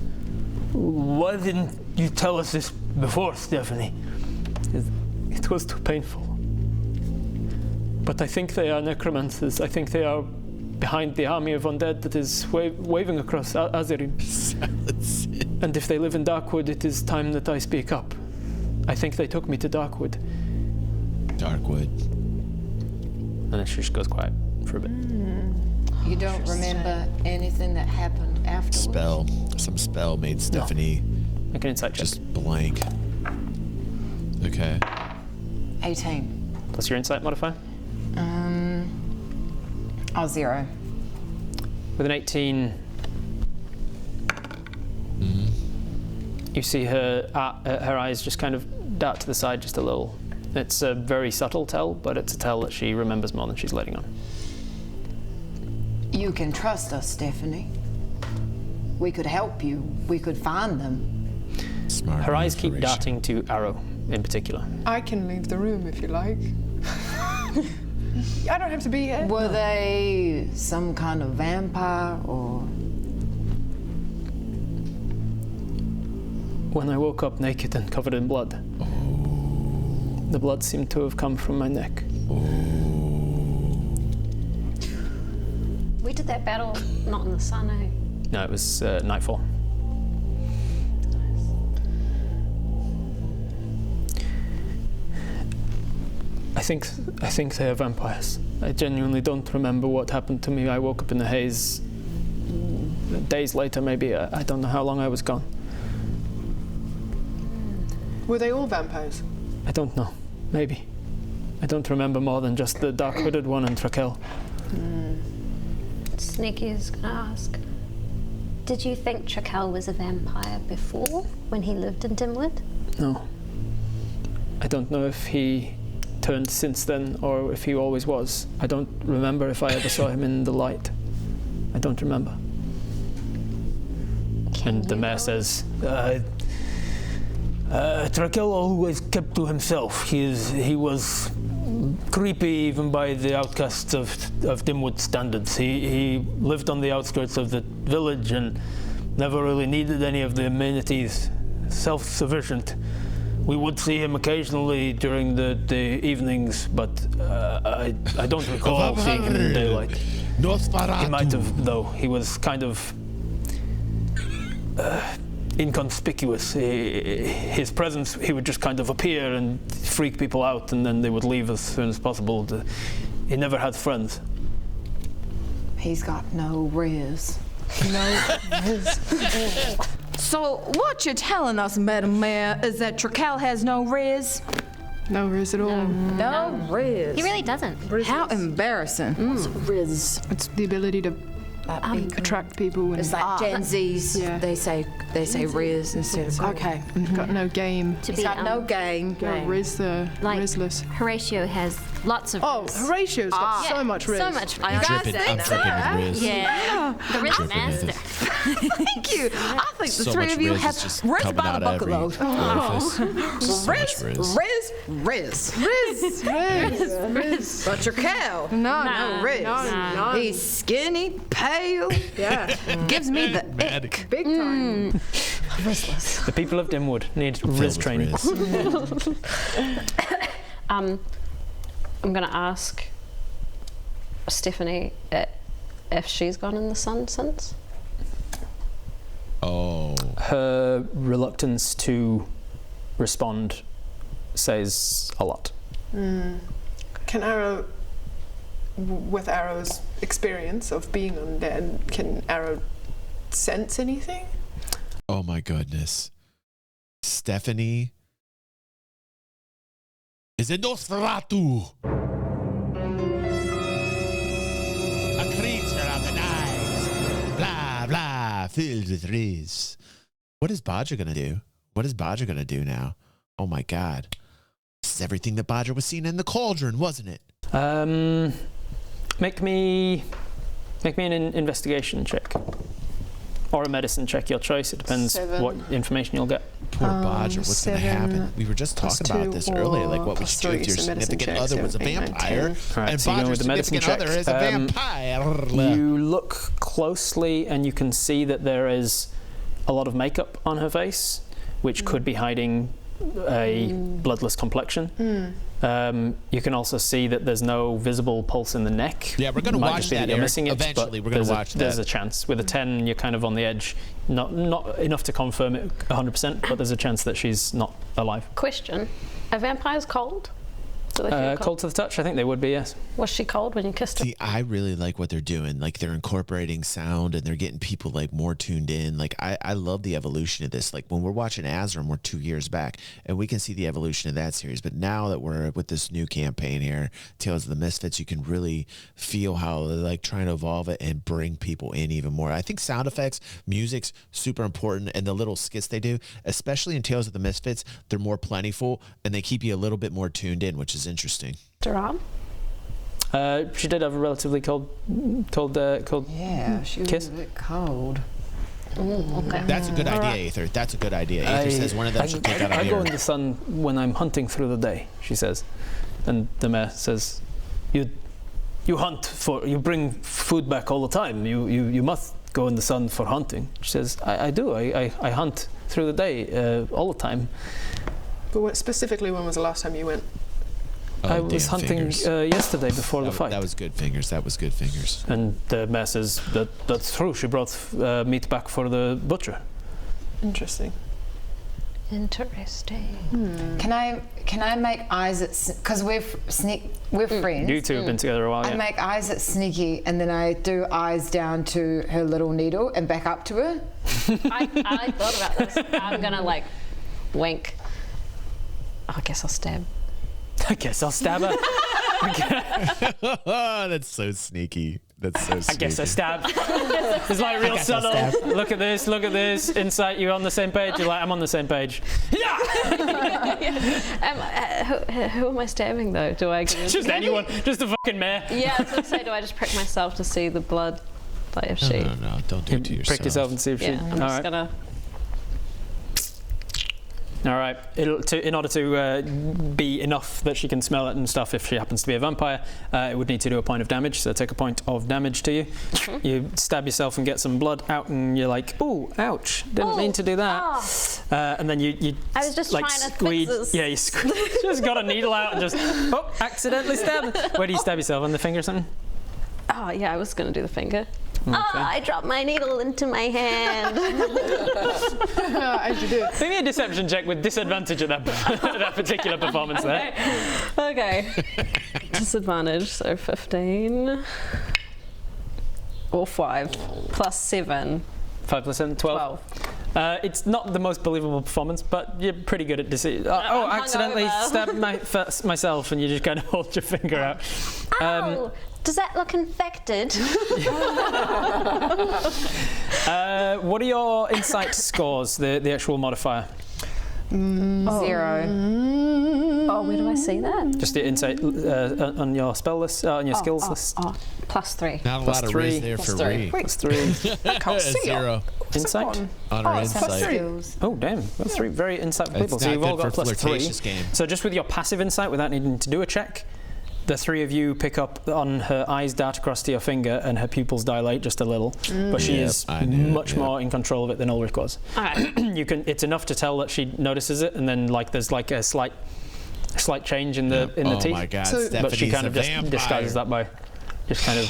Speaker 16: why didn't you tell us this before, Stephanie? It was too painful. But I think they are necromancers. I think they are behind the army of undead that is waving across Azerim. And if they live in Darkwood, it is time that I speak up.
Speaker 3: I think they took me to Darkwood.
Speaker 1: Darkwood.
Speaker 3: And then she just goes quiet for a bit.
Speaker 4: You don't remember anything that happened afterwards?
Speaker 1: Some spell made Stephanie
Speaker 3: Make an insight check.
Speaker 1: just blank. Okay.
Speaker 4: 18.
Speaker 3: Plus your insight modifier?
Speaker 4: 0.
Speaker 3: With an 18, you see her eyes just kind of dart to the side just a little. It's a very subtle tell, but it's a tell that she remembers more than she's letting on.
Speaker 4: You can trust us, Stephanie. We could help you. We could find them.
Speaker 1: Smart.
Speaker 3: Her eyes keep darting to Arrow in particular.
Speaker 2: I can leave the room if you like. I don't have to be here.
Speaker 4: Were they some kind of vampire or?
Speaker 3: When I woke up naked and covered in blood, the blood seemed to have come from my neck.
Speaker 8: We did that battle not in the sun, eh?
Speaker 3: No, it was nightfall. I think they are vampires. I genuinely don't remember what happened to me. I woke up in the haze days later, maybe. I don't know how long I was gone.
Speaker 2: Were they all vampires?
Speaker 3: I don't know. Maybe. I don't remember more than just the dark hooded one and Trakel.
Speaker 8: Sneaky is gonna ask, did you think Trakel was a vampire before, when he lived in Dimwood?
Speaker 3: No. I don't know if he turned since then or if he always was. I don't remember if I ever saw him in the light. I don't remember. And the mayor says, Trakel always kept to himself. He was creepy even by the outcasts of Dimwood standards. He lived on the outskirts of the village and never really needed any of the amenities. Self-sufficient. We would see him occasionally during the evenings, but I don't recall seeing him in the daylight. He might have, though. He was kind of inconspicuous. His presence, he would just kind of appear and freak people out, and then they would leave as soon as possible. He never had friends.
Speaker 4: He's got no Rizz.
Speaker 5: So what you're telling us, Madam Mayor, is that Trakel has no Rizz?
Speaker 2: No Rizz at all.
Speaker 4: No Rizz.
Speaker 8: He really doesn't.
Speaker 4: How embarrassing. Rizz.
Speaker 2: It's the ability to attract people. And
Speaker 4: It's like Gen Zs.
Speaker 2: Yeah.
Speaker 4: They say Rizz instead of okay.
Speaker 2: Got no game.
Speaker 4: He's got no game.
Speaker 2: Rizz the Rizzless.
Speaker 8: Horatio has lots of Rizz.
Speaker 2: Horatio's got so much Rizz.
Speaker 8: So much.
Speaker 5: You guys think
Speaker 1: I'm
Speaker 5: so?
Speaker 1: dripping with Rizz.
Speaker 8: Yeah. The Rizz
Speaker 1: Dripping with
Speaker 8: master.
Speaker 5: Thank you. I think the
Speaker 1: So
Speaker 5: three
Speaker 1: much
Speaker 5: of you
Speaker 1: Rizz
Speaker 5: have
Speaker 1: is just
Speaker 5: Rizz
Speaker 1: coming
Speaker 5: by
Speaker 1: out
Speaker 5: the
Speaker 1: of every
Speaker 5: bucket load.
Speaker 1: orifice. So much Rizz.
Speaker 5: Rizz. But Trakel, no Rizz.
Speaker 2: No.
Speaker 5: He's skinny, pale.
Speaker 2: Yeah.
Speaker 5: Gives me the ick.
Speaker 2: Big time.
Speaker 5: Rizzless.
Speaker 3: The people of Dimwood need Rizz training.
Speaker 8: I'm going to ask Stephanie if she's gone in the sun since.
Speaker 1: Oh.
Speaker 3: Her reluctance to respond says a lot.
Speaker 2: Can Arrow, with Arrow's experience of being undead, can Arrow sense anything?
Speaker 1: Oh my goodness. Stephanie is a Nosferatu. A creature of the night. Blah, blah, filled with Rizz. What is Badger going to do? What is Badger going to do now? Oh my God. This is everything that Badger was seeing in the cauldron, wasn't it?
Speaker 3: Make me an investigation check. Or a medicine check, your choice. It depends
Speaker 2: 7.
Speaker 3: what information you'll get.
Speaker 1: Poor Badger, what's going to
Speaker 2: 7
Speaker 1: happen? We were just talking about
Speaker 2: 2
Speaker 1: this earlier. Like, what would
Speaker 2: plus
Speaker 1: you do if
Speaker 2: 3,
Speaker 1: your
Speaker 2: so medicine
Speaker 1: significant
Speaker 2: check,
Speaker 1: other was a
Speaker 2: 7, 8, 9,
Speaker 1: vampire?
Speaker 2: 10.
Speaker 3: Right,
Speaker 1: And
Speaker 3: so you're going with
Speaker 1: Badger's
Speaker 3: the medicine
Speaker 1: significant
Speaker 3: check.
Speaker 1: other is a vampire.
Speaker 3: You look closely and you can see that there is a lot of makeup on her face, which could be hiding a bloodless complexion. You can also see that there's no visible pulse in the neck.
Speaker 1: Yeah, we're going to watch that.
Speaker 3: You're missing it,
Speaker 1: eventually,
Speaker 3: but
Speaker 1: we're going to watch that.
Speaker 3: There's a chance. With a 10, you're kind of on the edge. Not enough to confirm it 100%, but there's a chance that she's not alive.
Speaker 8: Question: are vampires cold? Do they feel
Speaker 3: cold to the touch? I think they would be, yes.
Speaker 8: Was she cold when you kissed her?
Speaker 1: See, I really like what they're doing. Like, they're incorporating sound and they're getting people like more tuned in. Like, I love the evolution of this. Like, when we're watching Azerim, we're 2 years back and we can see the evolution of that series. But now that we're with this new campaign here, Tales of the Misfits, you can really feel how they're like trying to evolve it and bring people in even more. I think sound effects, music's super important, and the little skits they do, especially in Tales of the Misfits, they're more plentiful and they keep you a little bit more tuned in, which is interesting.
Speaker 8: Duran?
Speaker 3: She did have a relatively cold
Speaker 4: Yeah, she
Speaker 3: kiss.
Speaker 4: was a bit cold.
Speaker 8: Okay.
Speaker 1: That's a good idea, Aether. That's a good idea. Aether says one of them should take out
Speaker 3: I
Speaker 1: a
Speaker 3: go
Speaker 1: mirror.
Speaker 3: in the sun when I'm hunting through the day, she says. And the mayor says, you hunt for, you bring food back all the time. You must go in the sun for hunting. She says, I do. I hunt through the day all the time.
Speaker 2: But specifically, when was the last time you went?
Speaker 3: I was hunting yesterday before the fight.
Speaker 1: That was good fingers. That was good fingers.
Speaker 3: And the mayor says, that's true. She brought meat back for the butcher.
Speaker 2: Interesting.
Speaker 8: Interesting.
Speaker 4: Can I make eyes at, because we're friends.
Speaker 3: You two have been together a while.
Speaker 4: I make eyes at Sneaky, and then I do eyes down to her little needle and back up to her.
Speaker 8: I thought about this. I'm gonna like wink. I guess I'll stab.
Speaker 3: I guess I'll stab her.
Speaker 1: That's so sneaky. That's so sneaky.
Speaker 3: I guess I stab. It's like real subtle. Look at this. Insight, you on the same page? You're like, I'm on the same page. Yeah!
Speaker 8: Who am I stabbing though? Do I
Speaker 3: just anyone, just the fucking mayor.
Speaker 8: Yeah, I was gonna say, do I just prick myself to see the blood? Like if she.
Speaker 1: No, don't do it to yourself.
Speaker 3: Prick yourself and see if she.
Speaker 8: I'm just gonna.
Speaker 3: All right. In order to be enough that she can smell it and stuff, if she happens to be a vampire, it would need to do a point of damage. So take a point of damage to you. You stab yourself and get some blood out, and you're like, "Ooh, ouch! Didn't mean to do that." And then you.
Speaker 8: I was just
Speaker 3: like
Speaker 8: trying to
Speaker 3: squeeze.
Speaker 8: fix this.
Speaker 3: Yeah, you just got a needle out and just accidentally stab. Where do you stab yourself? On the finger or something?
Speaker 8: Oh yeah, I was gonna do the finger.
Speaker 3: Okay.
Speaker 8: Oh, I dropped my needle into my hand.
Speaker 2: As you do.
Speaker 3: Give me a deception check with disadvantage at that particular performance there.
Speaker 8: Okay. Disadvantage, so 15. Or 5. Plus 7.
Speaker 3: 5 plus 7, 12. It's not the most believable performance, but you're pretty good at deceiving.
Speaker 8: I'm
Speaker 3: accidentally stabbed myself, and you just kind of hold your finger out.
Speaker 8: Ow! Does that look infected?
Speaker 3: What are your insight scores, the actual modifier?
Speaker 4: 0.
Speaker 8: Oh, where do I see that?
Speaker 3: Just the insight on your spell list, on your skills list.
Speaker 8: Plus 3.
Speaker 1: Not a
Speaker 3: Plus
Speaker 1: lot of
Speaker 3: 3.
Speaker 1: Rizz there for Rizz.
Speaker 3: Plus 3.
Speaker 2: I can't see
Speaker 1: 0.
Speaker 3: Insight?
Speaker 1: On our insight.
Speaker 3: Oh, damn. That's 3 very insightful people.
Speaker 1: It's
Speaker 3: So
Speaker 1: not
Speaker 3: you've all
Speaker 1: good
Speaker 3: got
Speaker 1: for
Speaker 3: plus 3.
Speaker 1: flirtatious game.
Speaker 3: So just with your passive insight, without needing to do a check, the 3 of you pick up on her eyes dart across to your finger and her pupils dilate just a little, but she is much more in control of it than Ulrich was. It's enough to tell that she notices it, and then like there's like a slight change in the teeth.
Speaker 1: Oh my God,
Speaker 3: But she
Speaker 1: Stephanie's
Speaker 3: kind of
Speaker 1: a
Speaker 3: just disguises that by just kind of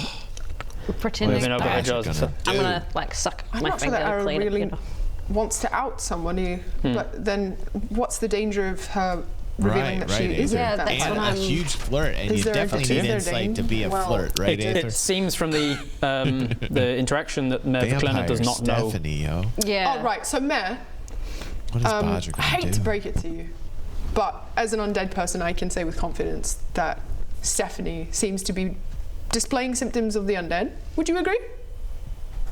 Speaker 8: pretending.
Speaker 3: moving over her jaws.
Speaker 8: I'm gonna like suck
Speaker 2: I'm
Speaker 8: my
Speaker 2: not sure
Speaker 8: finger
Speaker 2: that Ara
Speaker 8: clean
Speaker 2: really
Speaker 8: it.
Speaker 2: wants to out someone, but then what's the danger of her revealing that she is
Speaker 8: Yeah,
Speaker 2: a
Speaker 8: that's
Speaker 2: vampire?
Speaker 8: what
Speaker 1: And a huge flirt, and you definitely need insight to be a flirt, right?
Speaker 3: It seems from the interaction that Mayor does not know.
Speaker 1: Stephanie, yo.
Speaker 8: Yeah.
Speaker 2: Oh, right. So, Mare,
Speaker 1: What is Bodger
Speaker 2: I
Speaker 1: gonna
Speaker 2: hate
Speaker 1: do?
Speaker 2: to break it to you, but as an undead person, I can say with confidence that Stephanie seems to be displaying symptoms of the undead. Would you agree?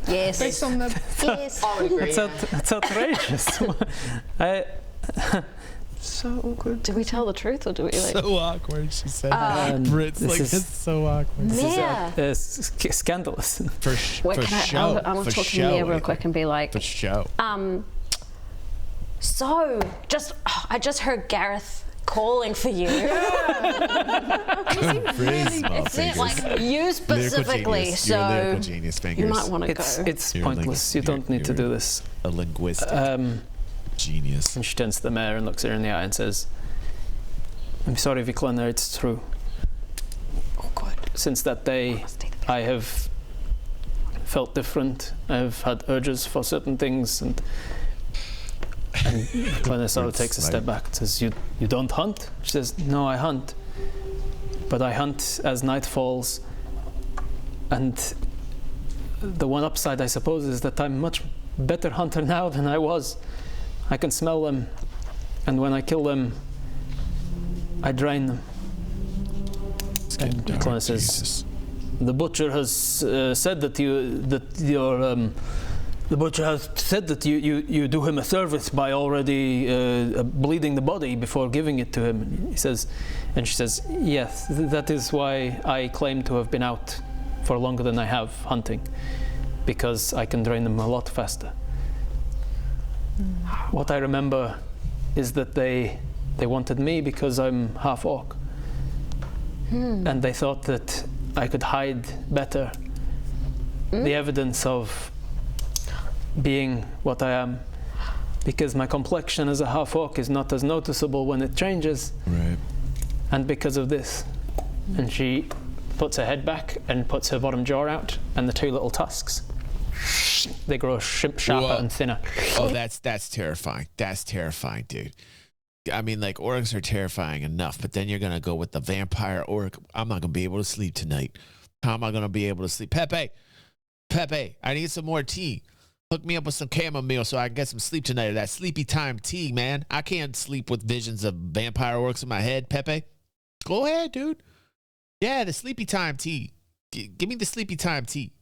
Speaker 8: Yes.
Speaker 2: Based on the...
Speaker 8: Yes.
Speaker 2: I'll agree.
Speaker 3: That's outrageous.
Speaker 2: So awkward.
Speaker 8: Do we tell the truth or do we like?
Speaker 1: So awkward, she said. Brit's
Speaker 3: this
Speaker 1: like,
Speaker 3: is-
Speaker 1: it's so awkward.
Speaker 8: Yeah.
Speaker 3: Scandalous.
Speaker 1: For show.
Speaker 8: I'm gonna
Speaker 1: For
Speaker 8: talk to
Speaker 1: show.
Speaker 8: Mia real quick and be like,
Speaker 1: For show.
Speaker 8: so I just heard Gareth calling for you. It's it, like you specifically,
Speaker 1: You're a lyrical
Speaker 8: so
Speaker 1: genius, fingers.
Speaker 8: you might want to go.
Speaker 3: It's
Speaker 1: You're
Speaker 3: pointless. You don't need to do this.
Speaker 1: A linguist. Genius.
Speaker 3: And she turns to the mayor and looks her in the eye and says, I'm sorry, Viklana, it's true.
Speaker 6: Awkward.
Speaker 3: Since that day, I have felt different. I've had urges for certain things, and Viklana sort of takes a step back and says, you don't hunt? She says, no, I hunt. But I hunt as night falls, and the one upside, I suppose, is that I'm much better hunter now than I was. I can smell them, and when I kill them, I drain them. And Viklana says, the butcher has said that you do him a service by already bleeding the body before giving it to him. He says, and she says, yes, that is why I claim to have been out for longer than I have hunting, because I can drain them a lot faster. What I remember is that they wanted me because I'm half orc, and they thought that I could hide better the evidence of being what I am, because my complexion as a half orc is not as noticeable when it changes,
Speaker 1: right? And
Speaker 3: because of this. And she puts her head back and puts her bottom jaw out, and the two little tusks, they grow sharper and thinner.
Speaker 1: Oh, that's terrifying. That's terrifying, dude. I mean, like, orcs are terrifying enough, but then you're gonna go with the vampire orc. I'm not gonna be able to sleep tonight. How am I gonna be able to sleep? Pepe, I need some more tea. Hook me up with some chamomile so I can get some sleep tonight. That sleepy time tea, man. I can't sleep with visions of vampire orcs in my head. Pepe, go ahead, dude. Yeah, the sleepy time tea. Give me the sleepy time tea.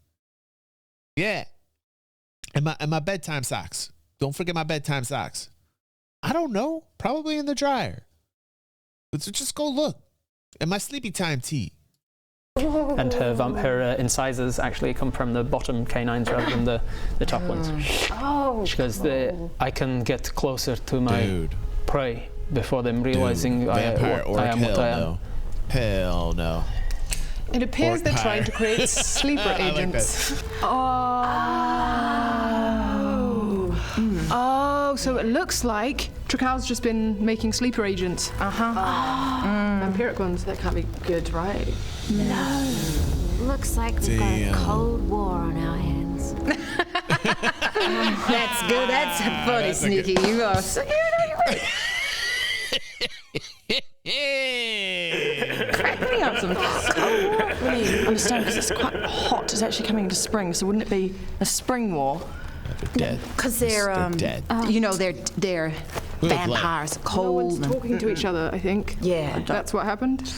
Speaker 1: Yeah. And my bedtime socks. Don't forget my bedtime socks. I don't know. Probably in the dryer. But so just go look. And my sleepy time tea.
Speaker 3: And her incisors actually come from the bottom canines rather than the top ones.
Speaker 8: Oh.
Speaker 3: She goes, I can get closer to my prey before them realizing I am what I am.
Speaker 1: No. Hell no.
Speaker 2: It appears they're trying to create sleeper agents. Oh, so it looks like Trakal's just been making sleeper agents. Vampiric ones.
Speaker 15: That can't be good, right?
Speaker 17: No. Looks like we've got a cold war on our hands.
Speaker 4: That's good. That's funny, Sneaky. You are so
Speaker 15: Crack me up some cold war. Really understand, because it's quite hot. It's actually coming into spring, so wouldn't it be a spring war?
Speaker 1: They're dead.
Speaker 4: Because they're
Speaker 1: dead.
Speaker 4: You know, they're vampires, cold.
Speaker 2: No one's talking to each other, I think.
Speaker 4: Yeah.
Speaker 2: That's what happened.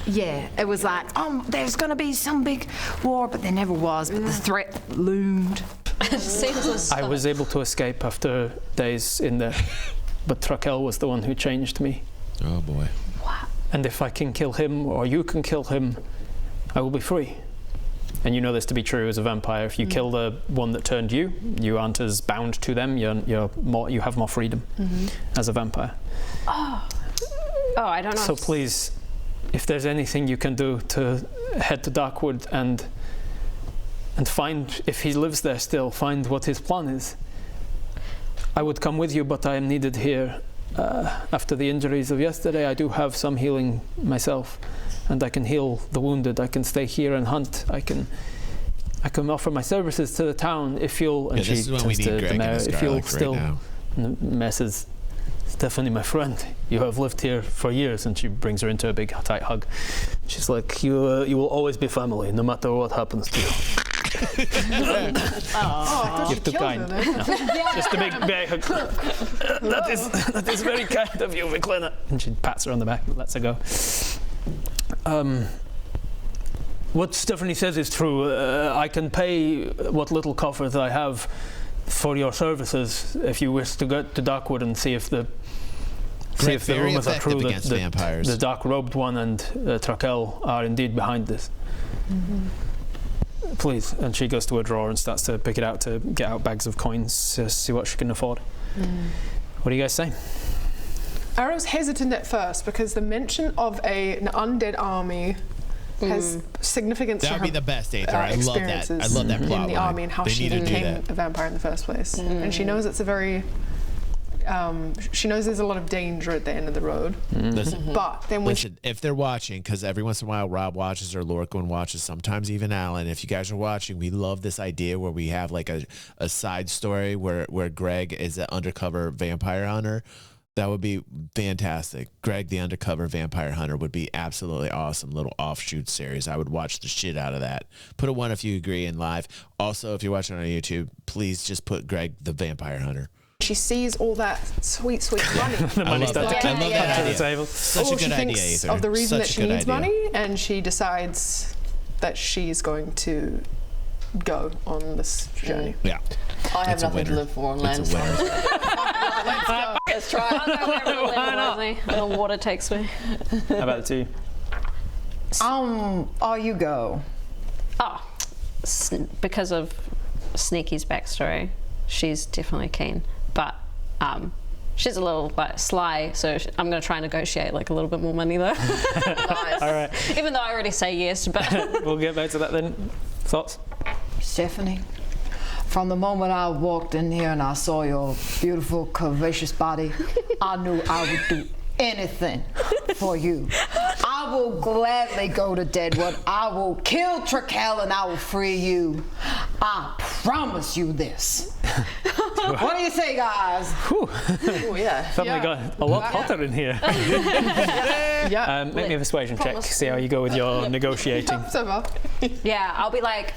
Speaker 4: Yeah, it was like, there's going to be some big war, but there never was. But the threat loomed.
Speaker 3: I was able to escape after days in there, but Trakel was the one who changed me.
Speaker 1: Oh boy.
Speaker 4: Wow.
Speaker 3: And if I can kill him, or you can kill him, I will be free. And you know this to be true as a vampire. If you kill the one that turned you, you aren't as bound to them. You have more freedom as a vampire.
Speaker 8: Oh, I don't know.
Speaker 3: So please, if there's anything you can do to head to Darkwood and find, if he lives there still, find what his plan is. I would come with you, but I am needed here. After the injuries of yesterday, I do have some healing myself, and I can heal the wounded. I can stay here and hunt. I can offer my services to the town if you'll. And she turns to the mayor. If you'll still. And the mayor says, "Stephanie, my friend, you have lived here for years," and she brings her into a big tight hug. She's like, "You will always be family, no matter what happens to you." You're too kind. No. Just a big hug. That is very kind of you, Viklana. And she pats her on the back and lets her go. What Stephanie says is true. I can pay what little coffers I have for your services if you wish to go to Darkwood and see if the rumors are true that the dark-robed one and Trakel are indeed behind this. Please. And she goes to her drawer and starts to pick it out, to get out bags of coins to see what she can afford. What do you guys say?
Speaker 2: Arrow's hesitant at first because the mention of an undead army has significance to her.
Speaker 1: That would be the best, Aether. I love that. I love that plot
Speaker 2: in the army and how she became a vampire in the first place. And she knows it's a very she knows there's a lot of danger at the end of the road.
Speaker 1: Listen,
Speaker 2: But then
Speaker 1: listen, if they're watching, because every once in a while Rob watches or Lorquin watches, sometimes even Alan, if you guys are watching, we love this idea where we have like a side story where Greg is an undercover vampire hunter. That would be fantastic. Greg, the undercover vampire hunter, would be absolutely awesome. Little offshoot series. I would watch the shit out of that. Put a 1 if you agree in live. Also, if you're watching on YouTube, please just put Greg, the vampire hunter.
Speaker 2: she sees all that sweet money.
Speaker 3: The money starts to come to the table.
Speaker 1: Such a good idea,
Speaker 2: She thinks
Speaker 1: Ether.
Speaker 2: of the reason
Speaker 1: Such
Speaker 2: that
Speaker 1: a
Speaker 2: she
Speaker 1: good
Speaker 2: needs
Speaker 1: idea.
Speaker 2: money, and she decides that she's going to go on this journey.
Speaker 1: Yeah.
Speaker 6: I have
Speaker 1: It's a
Speaker 6: nothing to
Speaker 1: winner.
Speaker 6: live for on
Speaker 1: It's
Speaker 6: land.
Speaker 1: a winner.
Speaker 2: Let's go.
Speaker 6: Let's try it.
Speaker 8: Why not? The water takes me.
Speaker 3: How about the two?
Speaker 4: You go.
Speaker 8: Oh, because of Sneaky's backstory, she's definitely keen. But she's a little like sly, so I'm going to try and negotiate like a little bit more money though.
Speaker 6: Nice.
Speaker 3: All right.
Speaker 8: Even though I already say yes, but
Speaker 3: We'll get back to that then. Thoughts?
Speaker 4: Stephanie, from the moment I walked in here and I saw your beautiful, curvaceous body, I knew I would do anything for you. I will gladly go to Deadwood. I will kill Trikel and I will free you. I promise you this. What do you say, guys?
Speaker 6: Oh yeah.
Speaker 3: Suddenly got a lot hotter in here. Make me a persuasion check. See how you go with your negotiating.
Speaker 8: yeah, I'll be like,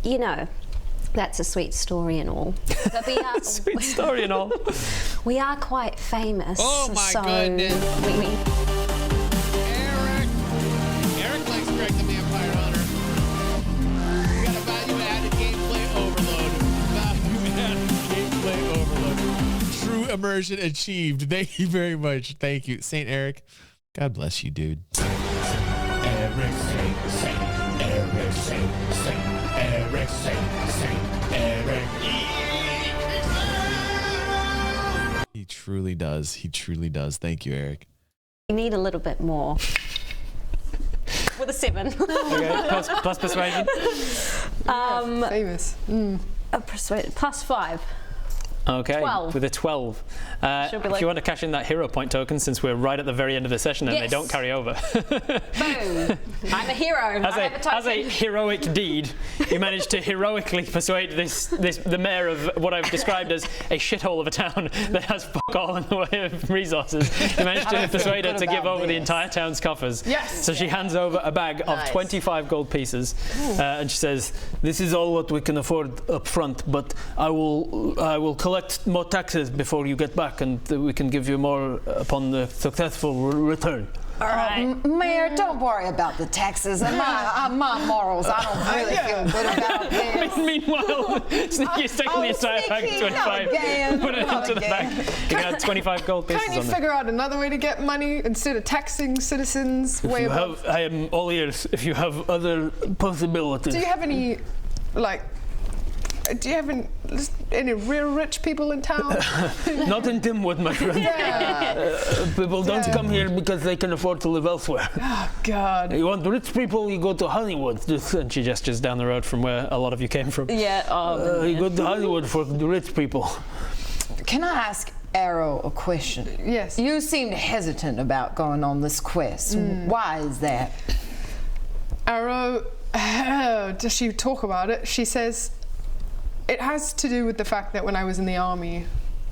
Speaker 8: you know, that's a sweet story and all. But we are,
Speaker 3: Sweet story and all.
Speaker 8: we are quite famous.
Speaker 1: Oh my
Speaker 8: so
Speaker 1: goodness. Eric likes Greg the Vampire Hunter. We got a value-added gameplay overload. Value-added gameplay overload. True immersion achieved. Thank you very much. Thank you, Saint Eric. God bless you, dude. Eric, Saint Eric, Saint Eric, Saint Eric. He truly does. He truly does. Thank you, Eric.
Speaker 8: We need a little bit more. With a 7.
Speaker 3: Okay, plus persuasion.
Speaker 2: Famous.
Speaker 8: Plus 5.
Speaker 3: Okay,
Speaker 8: 12.
Speaker 3: with a 12.
Speaker 8: She'll be
Speaker 3: If
Speaker 8: like-
Speaker 3: you want to cash in that hero point token, since we're right at the very end of the session and they
Speaker 8: Yes.
Speaker 3: don't carry over.
Speaker 8: Boom. I'm a hero.
Speaker 3: As a heroic deed, you managed to heroically persuade the mayor of what I've described as a shithole of a town that has fuck all in the way of resources. You managed to persuade her to give over the entire town's coffers.
Speaker 2: Yes.
Speaker 3: So she hands over a bag of
Speaker 6: Nice.
Speaker 3: 25 gold pieces, and she says, "This is all what we can afford up front, but I will collect more taxes before you get back, and we can give you more upon the successful return."
Speaker 8: All right.
Speaker 4: Mayor, don't worry about the taxes. My morals, I don't really feel good about this.
Speaker 3: Meanwhile, Sneaky's taking the entire bag of 25, put it into the bag. You can have 25 gold pieces
Speaker 2: Can't you
Speaker 3: on there.
Speaker 2: figure out another way to get money instead of taxing citizens way above?
Speaker 3: I am all ears if you have other possibilities.
Speaker 2: Do you have any, any real rich people in town?
Speaker 3: Not in Dimwood, my friend. People don't come here because they can afford to live elsewhere.
Speaker 2: Oh, God.
Speaker 3: You want rich people, you go to Hollywood. And she gestures down the road from where a lot of you came from.
Speaker 8: Yeah.
Speaker 3: You go to Hollywood for the rich people.
Speaker 4: Can I ask Arrow a question?
Speaker 2: Yes.
Speaker 4: You seemed hesitant about going on this quest. Why is that?
Speaker 2: Arrow, does she talk about it? She says, it has to do with the fact that when I was in the army,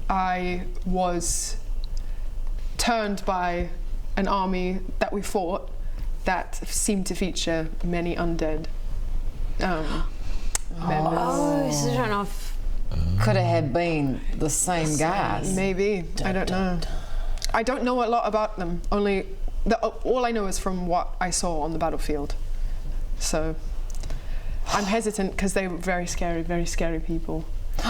Speaker 2: I was turned by an army that we fought that seemed to feature many undead members.
Speaker 8: Oh, so I don't know if...
Speaker 4: Could it have been the same guys?
Speaker 2: Maybe. I don't know. I don't know a lot about them. Only all I know is from what I saw on the battlefield. So I'm hesitant because they were very scary people.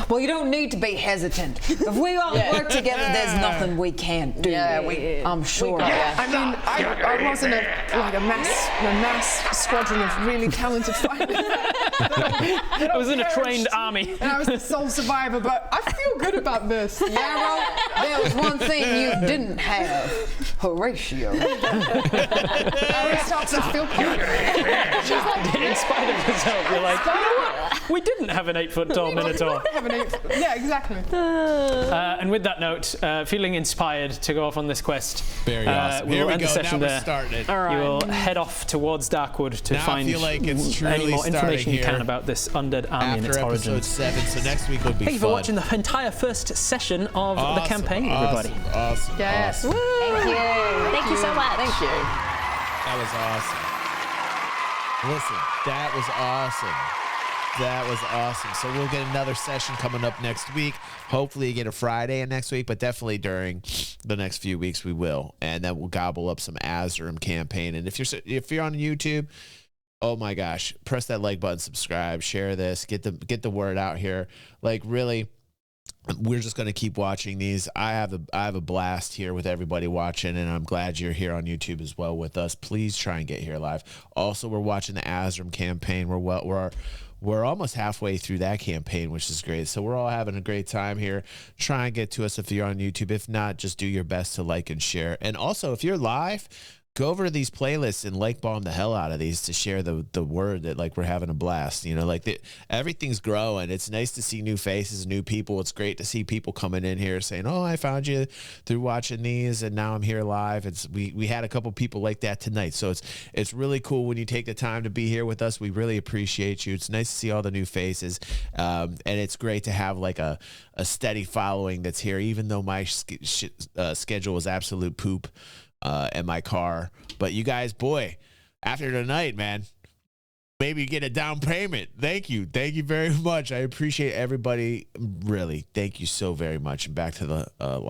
Speaker 4: Well, you don't need to be hesitant. If we all work together, there's nothing we can't do. I'm sure.
Speaker 2: I mean, I wasn't a mass squadron of really talented fighters.
Speaker 3: I was in a trained army.
Speaker 2: And I was the sole survivor, but I feel good about this.
Speaker 4: Arrow, there was one thing you didn't have. Horatio.
Speaker 2: I starts to feel
Speaker 3: In spite of yourself, you're like, you know what? We didn't have an 8-foot tall minotaur.
Speaker 2: have an yeah, exactly.
Speaker 3: And with that note, feeling inspired to go off on this quest,
Speaker 1: very awesome.
Speaker 3: We
Speaker 1: Here
Speaker 3: will
Speaker 1: we
Speaker 3: end
Speaker 1: go.
Speaker 3: the session
Speaker 1: now
Speaker 3: there.
Speaker 1: We're starting it.
Speaker 3: All right. You will head off towards Darkwood to
Speaker 1: now
Speaker 3: find
Speaker 1: I feel like it's
Speaker 3: any more information you
Speaker 1: here
Speaker 3: can about this undead army and its
Speaker 1: after
Speaker 3: origins.
Speaker 1: episode 7. So next week will be
Speaker 3: Thank you
Speaker 1: fun.
Speaker 3: for watching the entire first session of the campaign, everybody.
Speaker 1: Awesome.
Speaker 2: Yes.
Speaker 1: Awesome.
Speaker 7: Thank you. Thank you so much.
Speaker 6: Thank you.
Speaker 1: That was awesome. Listen, that was awesome. That was awesome. So we'll get another session coming up next week. Hopefully you get a Friday in next week, but definitely during the next few weeks we will. And then we'll gobble up some Azerim campaign. And if you're on YouTube, oh my gosh, press that like button, subscribe, share this, get the word out here. Like really, we're just going to keep watching these. I have a blast here with everybody watching, and I'm glad you're here on YouTube as well with us. Please try and get here live. Also, we're watching the Azerim campaign. We're almost halfway through that campaign, which is great. So we're all having a great time here. Try and get to us if you're on YouTube. If not, just do your best to like and share. And also, if you're live, go over to these playlists and like bomb the hell out of these to share the word that like we're having a blast. You know, like everything's growing. It's nice to see new faces, new people. It's great to see people coming in here saying, "Oh, I found you through watching these, and now I'm here live." We had a couple people like that tonight, so it's really cool when you take the time to be here with us. We really appreciate you. It's nice to see all the new faces, and it's great to have like a steady following that's here, even though my schedule is absolute poop. In my car, but you guys, boy, after tonight, man, maybe get a down payment. Thank you very much. I appreciate everybody. Really, thank you so very much. And back to the